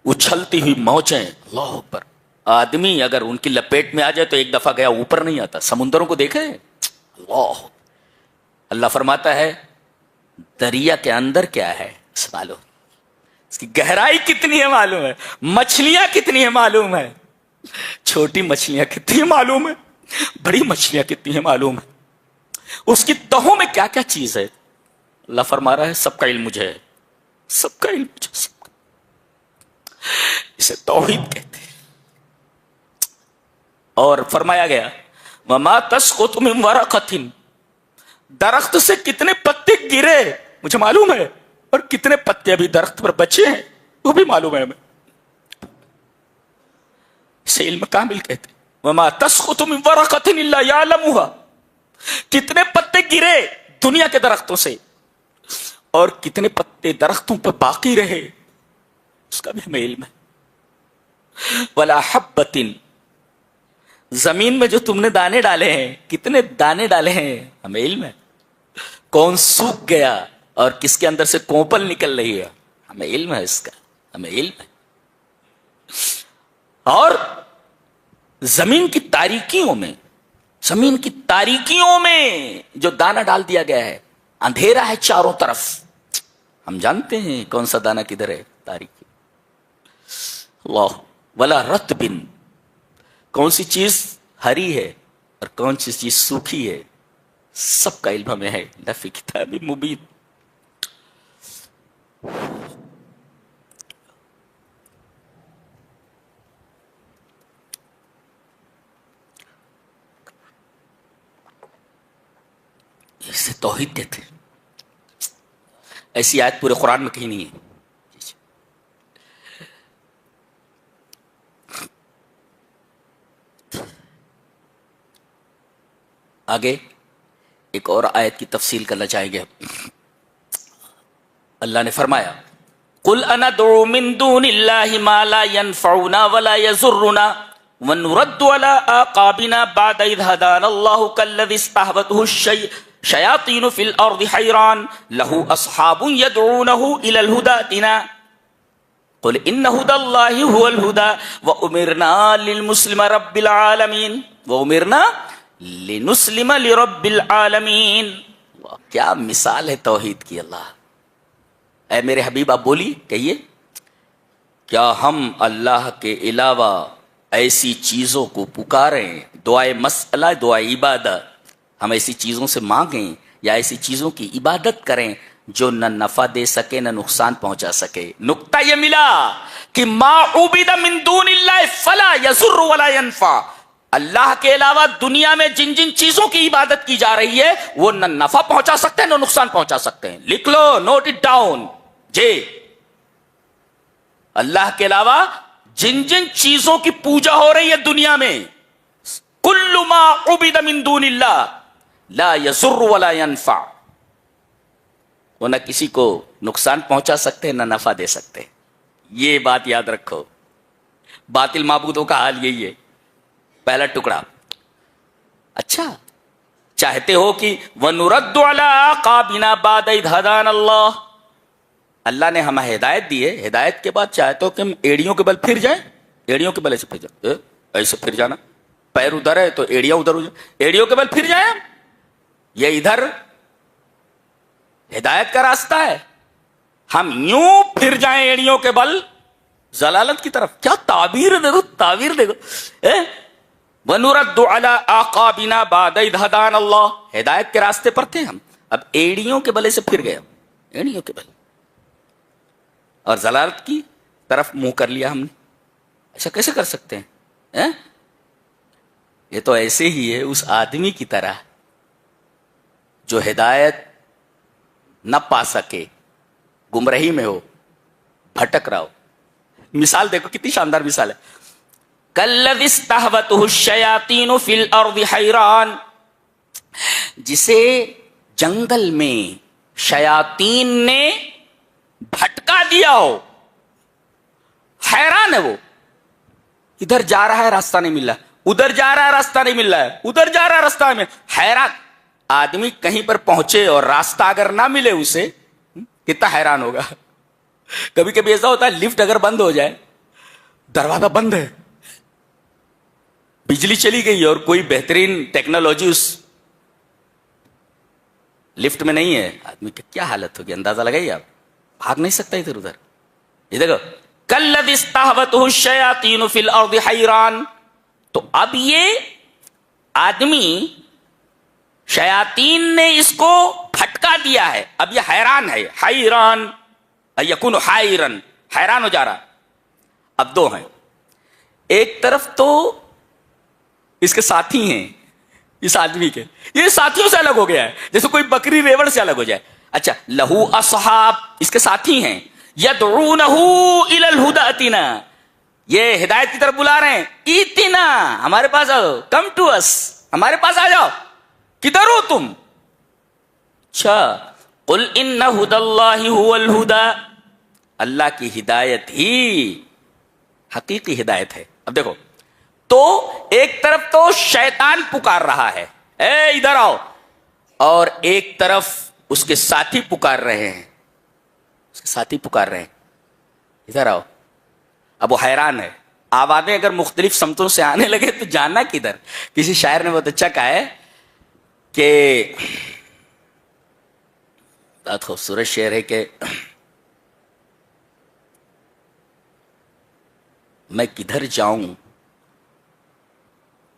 اچھلتی ہوئی موجیں، اللہ اکبر. آدمی اگر ان کی لپیٹ میں آ جائے تو ایک دفعہ گیا اوپر نہیں آتا. سمندروں کو دیکھے اللہ. اللہ فرماتا ہے دریا کے اندر کیا ہے معلوم. اس کی گہرائی کتنی ہے معلوم ہے. مچھلیاں کتنی ہیں معلوم ہے. چھوٹی مچھلیاں کتنی ہیں معلوم ہے. بڑی مچھلیاں کتنی ہیں معلوم ہے. اس کی تہوں میں کیا کیا چیز ہے اللہ فرما رہا ہے سب کا علم مجھے ہے. سب کا علم مجھے. سب کا. اسے توحید کہتے ہیں. اور فرمایا گیا وَمَا تَسْقُطُ مِنْ وَرَقَةٍ، درخت سے کتنے پتے گرے مجھے معلوم ہے، اور کتنے پتے ابھی درخت پر بچے ہیں وہ بھی معلوم ہے ہمیں. اسے علم کامل کہتے ہیں. وَمَا تَسْقُطُ مِنْ وَرَقَةٍ إِلَّا يَعْلَمُهَا، کتنے پتے گرے دنیا کے درختوں سے اور کتنے پتے درختوں پر باقی رہے اس کا بھی ہمیں علم ہے. وَلَا حَبَّةٍ، زمین میں جو تم نے دانے ڈالے ہیں کتنے دانے ڈالے ہیں ہمیں علم ہے. کون سوکھ گیا اور کس کے اندر سے کوپل نکل رہی ہے ہمیں علم ہے. اس کا ہمیں علم ہے. اور زمین کی تاریکیوں میں، زمین کی تاریکیوں میں جو دانہ ڈال دیا گیا ہے، اندھیرا ہے چاروں طرف. ہم جانتے ہیں کون سا دانہ کدھر ہے تاریکی. اللہ. ولا رطبن، کون سی چیز ہری ہے اور کون سی چیز سوکھی ہے سب کا علم ہمیں ہے. لفی کتاب مبین. اسے توحید کہتے ہیں. ایسی آیت پورے قرآن میں کہیں نہیں ہے. آگے ایک اور آیت کی تفصیل کرنا چاہیں گے. اللہ نے فرمایا قُلْ أَنَدْعُو مِن دُونِ اللَّهِ مَا لَا يَنْفَعُنَا وَلَا يَضُرُّنَا وَنُرَدُّ عَلَىٰ آقَابِنَا بَعْدَ إِذْ هَدَانَا اللَّهُ كَالَّذِي اسْتَهْوَتْهُ الشَّيَاطِينُ فِي الْأَرْضِ حَيْرَانٌ لَهُ أَصْحَابٌ يَدْعُونَهُ إِلَى الْهُدَى ائْتِنَا قُلْ إِنَّ هُدَى اللَّهِ هُوَ الْهُدَى وَأُمِرْنَا لِلْمُسْلِمِ رَبِّ الْعَالَمِينَ وَأُمِرْنَا لِنُسْلِمَ لِرَبِّ الْعَالَمِينَ. کیا مثال ہے توحید کی. اللہ اے میرے حبیب آپ بولی کہیے کیا ہم اللہ کے علاوہ ایسی چیزوں کو پکاریں، دعائے مسئلہ دعائے عبادت، ہم ایسی چیزوں سے مانگیں یا ایسی چیزوں کی عبادت کریں جو نہ نفع دے سکے نہ نقصان پہنچا سکے. نقطہ یہ ملا کہ ما عبد من دون اللہ فلا یضر ولا ینفع. اللہ کے علاوہ دنیا میں جن جن چیزوں کی عبادت کی جا رہی ہے وہ نہ نفع پہنچا سکتے ہیں نہ نقصان پہنچا سکتے ہیں. لکھ لو، نوٹ اٹ ڈاؤن. جی اللہ کے علاوہ جن جن چیزوں کی پوجا ہو رہی ہے دنیا میں، کل ما عبد من دون اللہ لا یضر ولا ینفع، وہ نہ کسی کو نقصان پہنچا سکتے نہ نفع دے سکتے. یہ بات یاد رکھو. باطل معبودوں کا حال یہی ہے. پہلا ٹکڑا. اچھا چاہتے ہو کہ وَنُرَدُّ عَلَىٰ عَقَابِنَا بَعْدَ إِذْ هَدَانَا اللَّهُ، اللہ نے ہمیں ہدایت دی ہے، ہدایت کے بعد چاہے تو کہ ہم ایڑیوں کے بل پھر جائیں، ایڑیوں کے بل ایسے پھر جائیں، ایسے پھر جانا، پیر ادھر ہے تو ایڑیاں ادھر ہو جائیں، ایڑیوں کے بل پھر جائیں ہم، یہ ادھر ہدایت کا راستہ ہے، ہم یوں پھر جائیں ایڑیوں کے بل ضلالت کی طرف. کیا تعبیر دیکھو، تعبیر دیکھو. وَنُرَدُّ عَلَىٰ أَعْقَابِنَا بَعْدَ إِذْ هَدَانَا اللَّهُ، ہدایت کے راستے پر تھے ہم، اب ایڑیوں کے بلے سے پھر گئے ہم، ایڑیوں کے بل اور ضلالت کی طرف منہ کر لیا ہم نے. ایسا کیسے کر سکتے ہیں؟ یہ تو ایسے ہی ہے اس آدمی کی طرح جو ہدایت نہ پا سکے، گمراہی میں ہو، بھٹک رہا ہو. مثال دیکھو کتنی شاندار مثال ہے. کَالَّذِی اسْتَهْوَتْهُ الشَّیَاطِینُ فِی الْأَرْضِ حَیْرَانٍ، جسے جنگل میں شیاطین نے بھٹکا دیا ہو، حیران ہے وہ، ادھر جا رہا ہے راستہ نہیں مل رہا، ادھر جا رہا ہے راستہ نہیں مل رہا ہے، ادھر جا رہا ہے راستہ نہیں، حیران. آدمی کہیں پر پہنچے اور راستہ اگر نہ ملے اسے کتنا حیران ہوگا. کبھی کبھی ایسا ہوتا ہے لفٹ اگر بند ہو جائے، دروازہ بند ہے، بجلی چلی گئی اور کوئی بہترین ٹیکنالوجی اس لفٹ میں نہیں ہے، آدمی کی کیا حالت ہوگی اندازہ لگائیے آپ. بھاگ نہیں سکتا ادھر ادھر. یہ دیکھو کَالَّذِی اسْتَهْوَتْهُ الشَّیَاطِینُ فِی الْأَرْضِ حَیْرَانٍ، تو اب یہ آدمی شیاطین نے اس کو پھٹکا دیا ہے، اب یہ حیران ہے، حیران یکون حائرن، حیران ہو جا رہا. اب دو ہیں، ایک طرف تو اس کے ساتھی ہیں، اس آدمی کے، یہ ساتھیوں سے الگ ہو گیا ہے، جیسے کوئی بکری ریوڑ سے الگ ہو جائے. اچھا لہو اصحاب، اس کے ساتھی ہیں، یدعونہ الی الہدی ائتنا، یہ ہدایت کی طرف بلا رہے ہیں، ایتنا ہمارے پاس آؤ، کم ٹو اس، ہمارے پاس آ جاؤ. کدھر ہو تم؟ اچھا قل ان ہدی اللہ هو الہدی، اللہ کی ہدایت ہی حقیقی ہدایت ہے. اب دیکھو تو ایک طرف تو شیطان پکار رہا ہے، اے ادھر آؤ، اور ایک طرف اس کے ساتھی پکار رہے ہیں، اس کے ساتھی پکار رہے ہیں ادھر آؤ. اب وہ حیران ہے، آوازیں اگر مختلف سمتوں سے آنے لگے تو جاننا کدھر. کسی شاعر نے بہت اچھا کہا ہے کہ بہت خوبصورت شعر ہے کہ میں کدھر جاؤں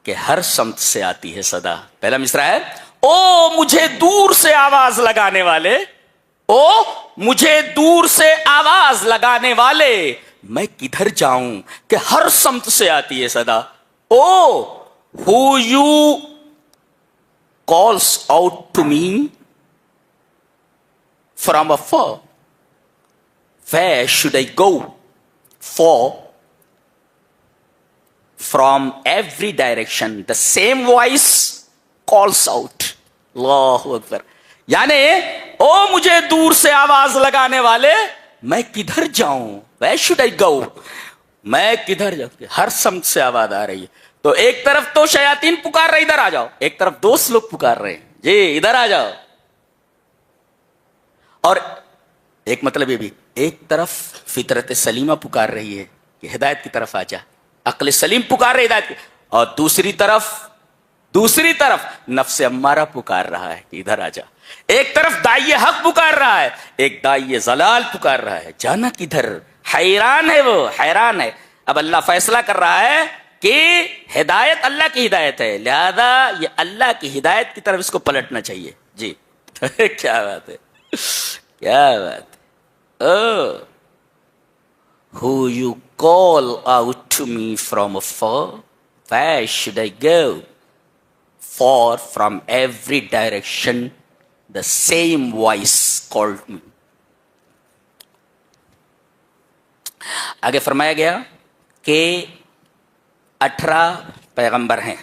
کہ ہر سمت سے آتی ہے صدا. پہلا مصرع ہے او مجھے دور سے آواز لگانے والے، او مجھے دور سے آواز لگانے والے، میں کدھر جاؤں کہ ہر سمت سے آتی ہے صدا. او who you calls out to me from afar, where should I go, for from every direction the same voice calls out. اللہ اکبر. یعنی او مجھے دور سے آواز لگانے والے، میں کدھر جاؤں، where should I go، میں کدھر جاؤں، ہر سمت سے آواز آ رہی ہے. تو ایک طرف تو شیاطین پکار رہے ادھر آ جاؤ، ایک طرف دوست لوگ پکار رہے ہیں جی ادھر آ جاؤ. اور ایک مطلب یہ بھی، ایک طرف فطرت سلیمہ پکار رہی ہے کہ ہدایت کی طرف آ جا، عقل سلیم پکار رہے ہدایت کی، اور دوسری طرف نفس امارہ پکار رہا ہے کہ ادھر آ جا. ایک طرف دائی حق پکار رہا ہے، ایک دائی ضلال پکار رہا ہے، جانا کدھر. حیران ہے وہ، حیران ہے. اب اللہ فیصلہ کر رہا ہے کہ ہدایت اللہ کی ہدایت ہے، لہذا یہ اللہ کی ہدایت کی طرف اس کو پلٹنا چاہیے. جی کیا بات ہے، کیا بات ہے. Who you call out to me from afar, where should I go, for from every direction the same voice called me. آگے فرمایا گیا کہ 18 پیغمبر ہیں.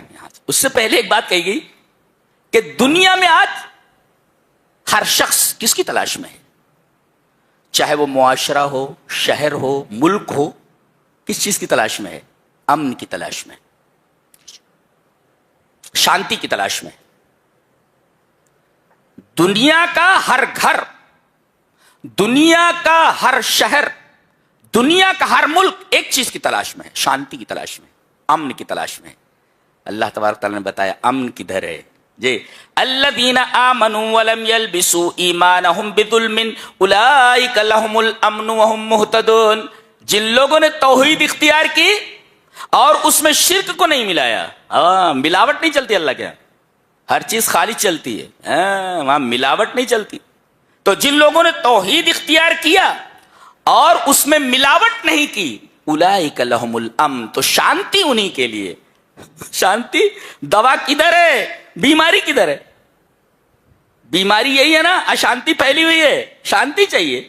اس سے پہلے ایک بات کہی گئی کہ دنیا میں آج ہر شخص کس کی تلاش میں ہے، چاہے وہ معاشرہ ہو، شہر ہو، ملک ہو، کس چیز کی تلاش میں ہے؟ امن کی تلاش میں، شانتی کی تلاش میں. دنیا کا ہر گھر، دنیا کا ہر شہر، دنیا کا ہر ملک ایک چیز کی تلاش میں ہے، شانتی کی تلاش میں، امن کی تلاش میں ہے۔ اللہ تبارک تعالیٰ نے بتایا امن کدھر ہے جی، الذین آمنوا ولم یلبسوا ایمانہم بظلم اولئک لہم الامن وہم مہتدون، جن لوگوں نے توحید اختیار کی اور اس میں شرک کو نہیں ملایا، ملاوٹ نہیں چلتی اللہ کے یہاں، ہر چیز خالص چلتی ہے، وہاں ملاوٹ نہیں چلتی۔ تو جن لوگوں نے توحید اختیار کیا اور اس میں ملاوٹ نہیں کی، اولئک لہم الامن، تو شانتی انہی کے لیے۔ شانتی، دوا کدھر ہے؟ بیماری کدھر ہے؟ بیماری یہی ہے نا، اشانتی پھیلی ہوئی ہے، شانتی چاہیے،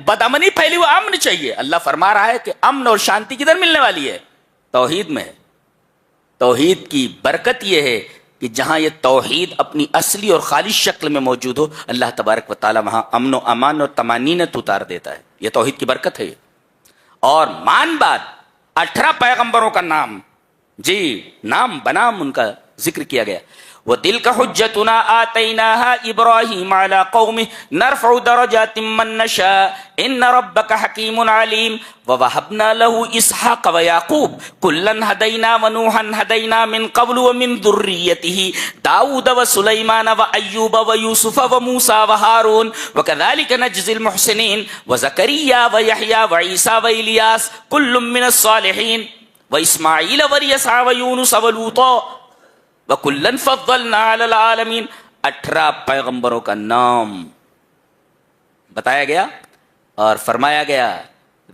بدامنی پھیلی ہوئی، امن چاہیے۔ اللہ فرما رہا ہے کہ امن اور شانتی کدھر ملنے والی ہے؟ توحید میں ہے۔ توحید کی برکت یہ ہے کہ جہاں یہ توحید اپنی اصلی اور خالص شکل میں موجود ہو، اللہ تبارک و تعالی وہاں امن و امان اور طمانینت اتار دیتا ہے۔ یہ توحید کی برکت ہے۔ اور مان بات، 18 پیغمبروں کا نام، جی نام بنام ان کا ذکر کیا گیا۔ وَتِلْكَ حُجَّتُنَا آتَيْنَاهَا إِبْرَاهِيمَ عَلَىٰ قَوْمِهِ نَرْفَعُ دَرَجَاتٍ مَّن نَّشَاءُ إِنَّ رَبَّكَ حَكِيمٌ عَلِيمٌ وَوَهَبْنَا لَهُ إِسْحَاقَ وَيَعْقُوبَ كُلًّا هَدَيْنَا وَنُوحًا هَدَيْنَا مِن قَبْلُ وَمِن ذُرِّيَّتِهِ دَاوُودَ وَسُلَيْمَانَ وَأَيُّوبَ وَيُوسُفَ وَمُوسَىٰ وَهَارُونَ وَكَذَٰلِكَ نَجْزِي الْمُحْسِنِينَ وَزَكَرِيَّا وَيَحْيَىٰ وَعِيسَىٰ وَإِلْيَاسَ كُلٌّ مِّنَ الصَّالِحِينَ وَإِسْمَاعِيلَ وَالْيَسَعَ وَيُونُسَ وَلُوطًا وَكُلًّا فَضَّلْنَا عَلَى الْعَالَمِينَ۔ 18 پیغمبروں کا نام بتایا گیا اور فرمایا گیا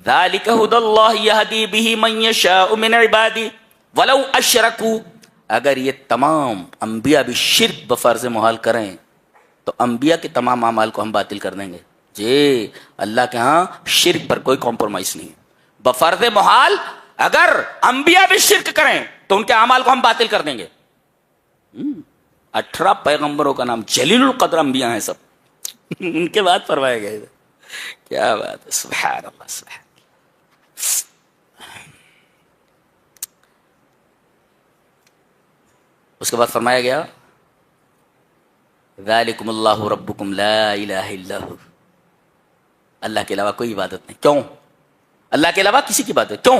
ذَلِكَ هُدَى اللَّهِ يَهْدِي بِهِ مَن يَشَاءُ مِنْ عِبَادِهِ وَلَوْ أَشْرَكُوا، اگر یہ تمام انبیاء بھی شرک بفرض محال کریں تو انبیاء کے تمام اعمال کو ہم باطل کر دیں گے۔ جی اللہ کے ہاں شرک پر کوئی کمپرومائز نہیں، بفرض محال اگر انبیاء بھی شرک کریں تو ان کے اعمال کو ہم باطل کر دیں گے۔ 18 پیغمبروں کا نام، جلیل القدر انبیاء ہیں سب، ان کے بعد فرمایا گیا۔ کیا بات ہے، سبحان اللہ سبحان اللہ۔ اس کے بعد فرمایا گیا ذالکم اللہ ربکم لا الہ الا ہو، اللہ کے علاوہ کوئی عبادت نہیں۔ کیوں؟ اللہ کے علاوہ کسی کی عبادت کیوں؟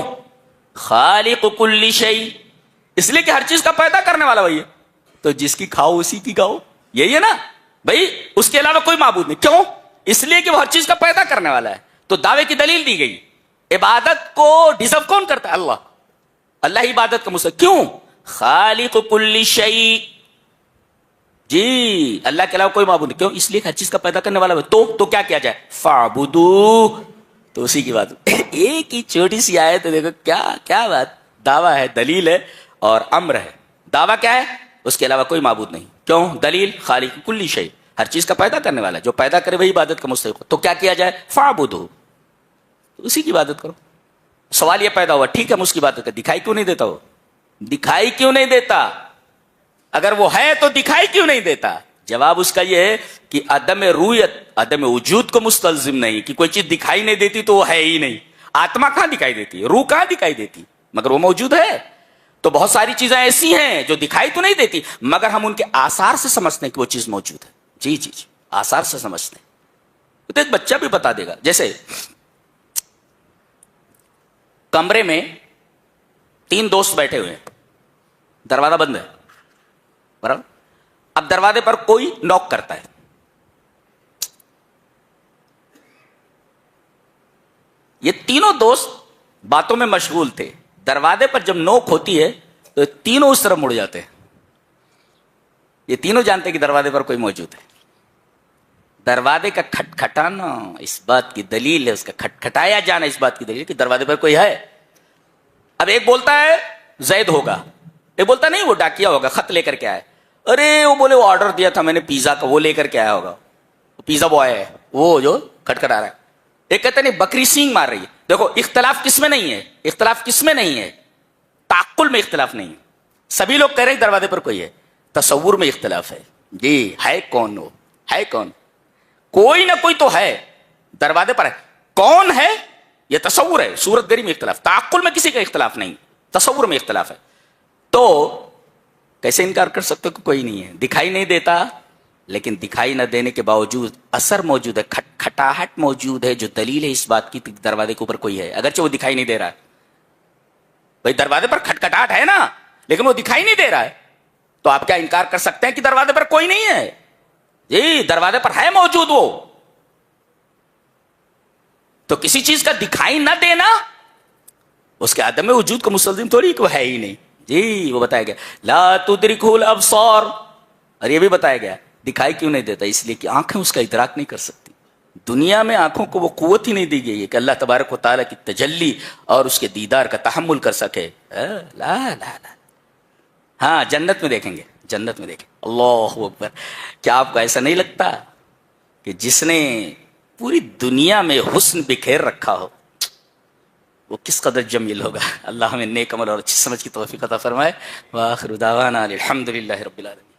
خالق کل شیء، اس لیے کہ ہر چیز کا پیدا کرنے والا وہی ہے، تو جس کی کھاؤ اسی کی کھاؤ، یہی ہے نا بھائی، اس کے علاوہ کوئی معبود نہیں۔ کیوں؟ اس لیے کہ وہ ہر چیز کا پیدا کرنے والا ہے۔ تو دعوے کی دلیل دی گئی، عبادت کو ڈیزرو کون کرتا ہے؟ اللہ، اللہ ہی عبادت کا مستحق۔ کیوں؟ خالق کل شیء، جی اللہ کے علاوہ کوئی معبود نہیں۔ کیوں؟ اس لیے کہ ہر چیز کا پیدا کرنے والا ہے۔ تو کیا کیا جائے؟ فاعبدوہ، تو اسی کی بات۔ ایک ہی چھوٹی سی آیت دیکھو، کیا بات، دعویٰ ہے، دلیل ہے اور امر ہے۔ دعویٰ کیا ہے؟ اس کے علاوہ کوئی معبود نہیں۔ کیوں؟ دلیل خالق کل شیء، ہر چیز کا پیدا کرنے والا ہے، جو پیدا کرے وہی عبادت کا مستحق ہو۔ تو کیا کیا جائے؟ فاعبدوہ، تو اسی کی عبادت کرو۔ سوال یہ پیدا ہوا، ٹھیک ہے ہم اس کی عبادت کریں، دکھائی کیوں نہیں دیتا؟ وہ دکھائی کیوں نہیں دیتا؟ اگر وہ ہے تو دکھائی کیوں نہیں دیتا؟ جواب اس کا یہ ہے کہ عدم رویت، عدم وجود کو مستلزم نہیں، کہ کوئی چیز دکھائی نہیں دیتی تو وہ ہے ہی نہیں۔ آتما کہاں دکھائی دیتی ہے؟ روح کہاں دکھائی دیتی؟ مگر وہ موجود ہے۔ تو بہت ساری چیزیں ایسی ہیں جو دکھائی تو نہیں دیتی، مگر ہم ان کے آثار سے سمجھتے ہیں کہ وہ چیز موجود ہے۔ جی جی جی، آثار سے سمجھتے ہیں۔ تو ایک بچہ بھی بتا دے گا، جیسے کمرے میں 3 دوست بیٹھے ہوئے ہیں، دروازہ بند ہے برابر، اب دروازے پر کوئی نوک کرتا ہے، یہ تینوں دوست باتوں میں مشغول تھے، دروازے پر جب نوک ہوتی ہے تو تینوں اس طرف مڑ جاتے ہیں۔ یہ تینوں جانتے ہیں کہ دروازے پر کوئی موجود ہے۔ دروازے کا کھٹکھٹانا اس بات کی دلیل ہے، اس کا کھٹکھٹایا جانا اس بات کی دلیل ہے کہ دروازے پر کوئی ہے۔ اب ایک بولتا ہے زید ہوگا، ایک بولتا نہیں وہ ڈاکیا ہوگا، خط لے کر کے آئے۔ ارے وہ بولے وہ آرڈر دیا تھا میں نے پیزا کا، وہ لے کر کے آیا ہوگا، پیزا بوائے ہے وہ جو کھٹکھٹا رہا ہے۔ ایک کہتے نہیں بکری سینگ مار رہی ہے۔ دیکھو اختلاف کس میں نہیں ہے؟ اختلاف کس میں نہیں ہے؟ تعقل میں اختلاف نہیں ہے۔ سبھی لوگ کہہ رہے ہیں دروازے پر کوئی ہے، تصور میں اختلاف ہے۔ جی ہے کون؟ وہ ہے کون؟ کوئی نہ کوئی تو ہے، دروازے پر ہے، کون ہے یہ تصور ہے۔ صورت گری میں اختلاف، تعقل میں کسی کا اختلاف نہیں، تصور میں اختلاف ہے۔ تو کیسے انکار کر سکتے کہ کوئی نہیں ہے؟ دکھائی نہیں دیتا، لیکن دکھائی نہ دینے کے باوجود اثر موجود ہے، کھٹکھٹاہٹ موجود ہے جو دلیل ہے اس بات کی دروازے کے اوپر کوئی ہے، اگرچہ وہ دکھائی نہیں دے رہا ہے. بھائی دروازے پر کھٹکھٹاہٹ ہے نا، لیکن وہ دکھائی نہیں دے رہا ہے، تو آپ کیا انکار کر سکتے ہیں کہ دروازے پر کوئی نہیں ہے؟ جی دروازے پر ہے موجود وہ. تو کسی چیز کا دکھائی نہ دینا اس کے عدم وجود کو مستلزم تھوڑی کہ وہ ہے ہی نہیں. جی وہ بتایا گیا لا تدرکہ الابصار، اور یہ بھی بتایا گیا دکھائی کیوں نہیں دیتا، اس لیے کہ آنکھیں اس کا ادراک نہیں کر سکتی. دنیا میں آنکھوں کو وہ قوت ہی نہیں دی گئی ہے کہ اللہ تبارک و تعالیٰ کی تجلی اور اس کے دیدار کا تحمل کر سکے. لا لا لا. ہاں جنت میں دیکھیں گے، جنت میں دیکھیں. اللہ اکبر. کیا آپ کو ایسا نہیں لگتا کہ جس نے پوری دنیا میں حسن بکھیر رکھا ہو وہ کس قدر جمیل ہوگا؟ اللہ ہمیں نیک عمل اور اچھی سمجھ کی توفیق عطا فرمائے. وآخر دعوانا الحمدللہ رب العالمین.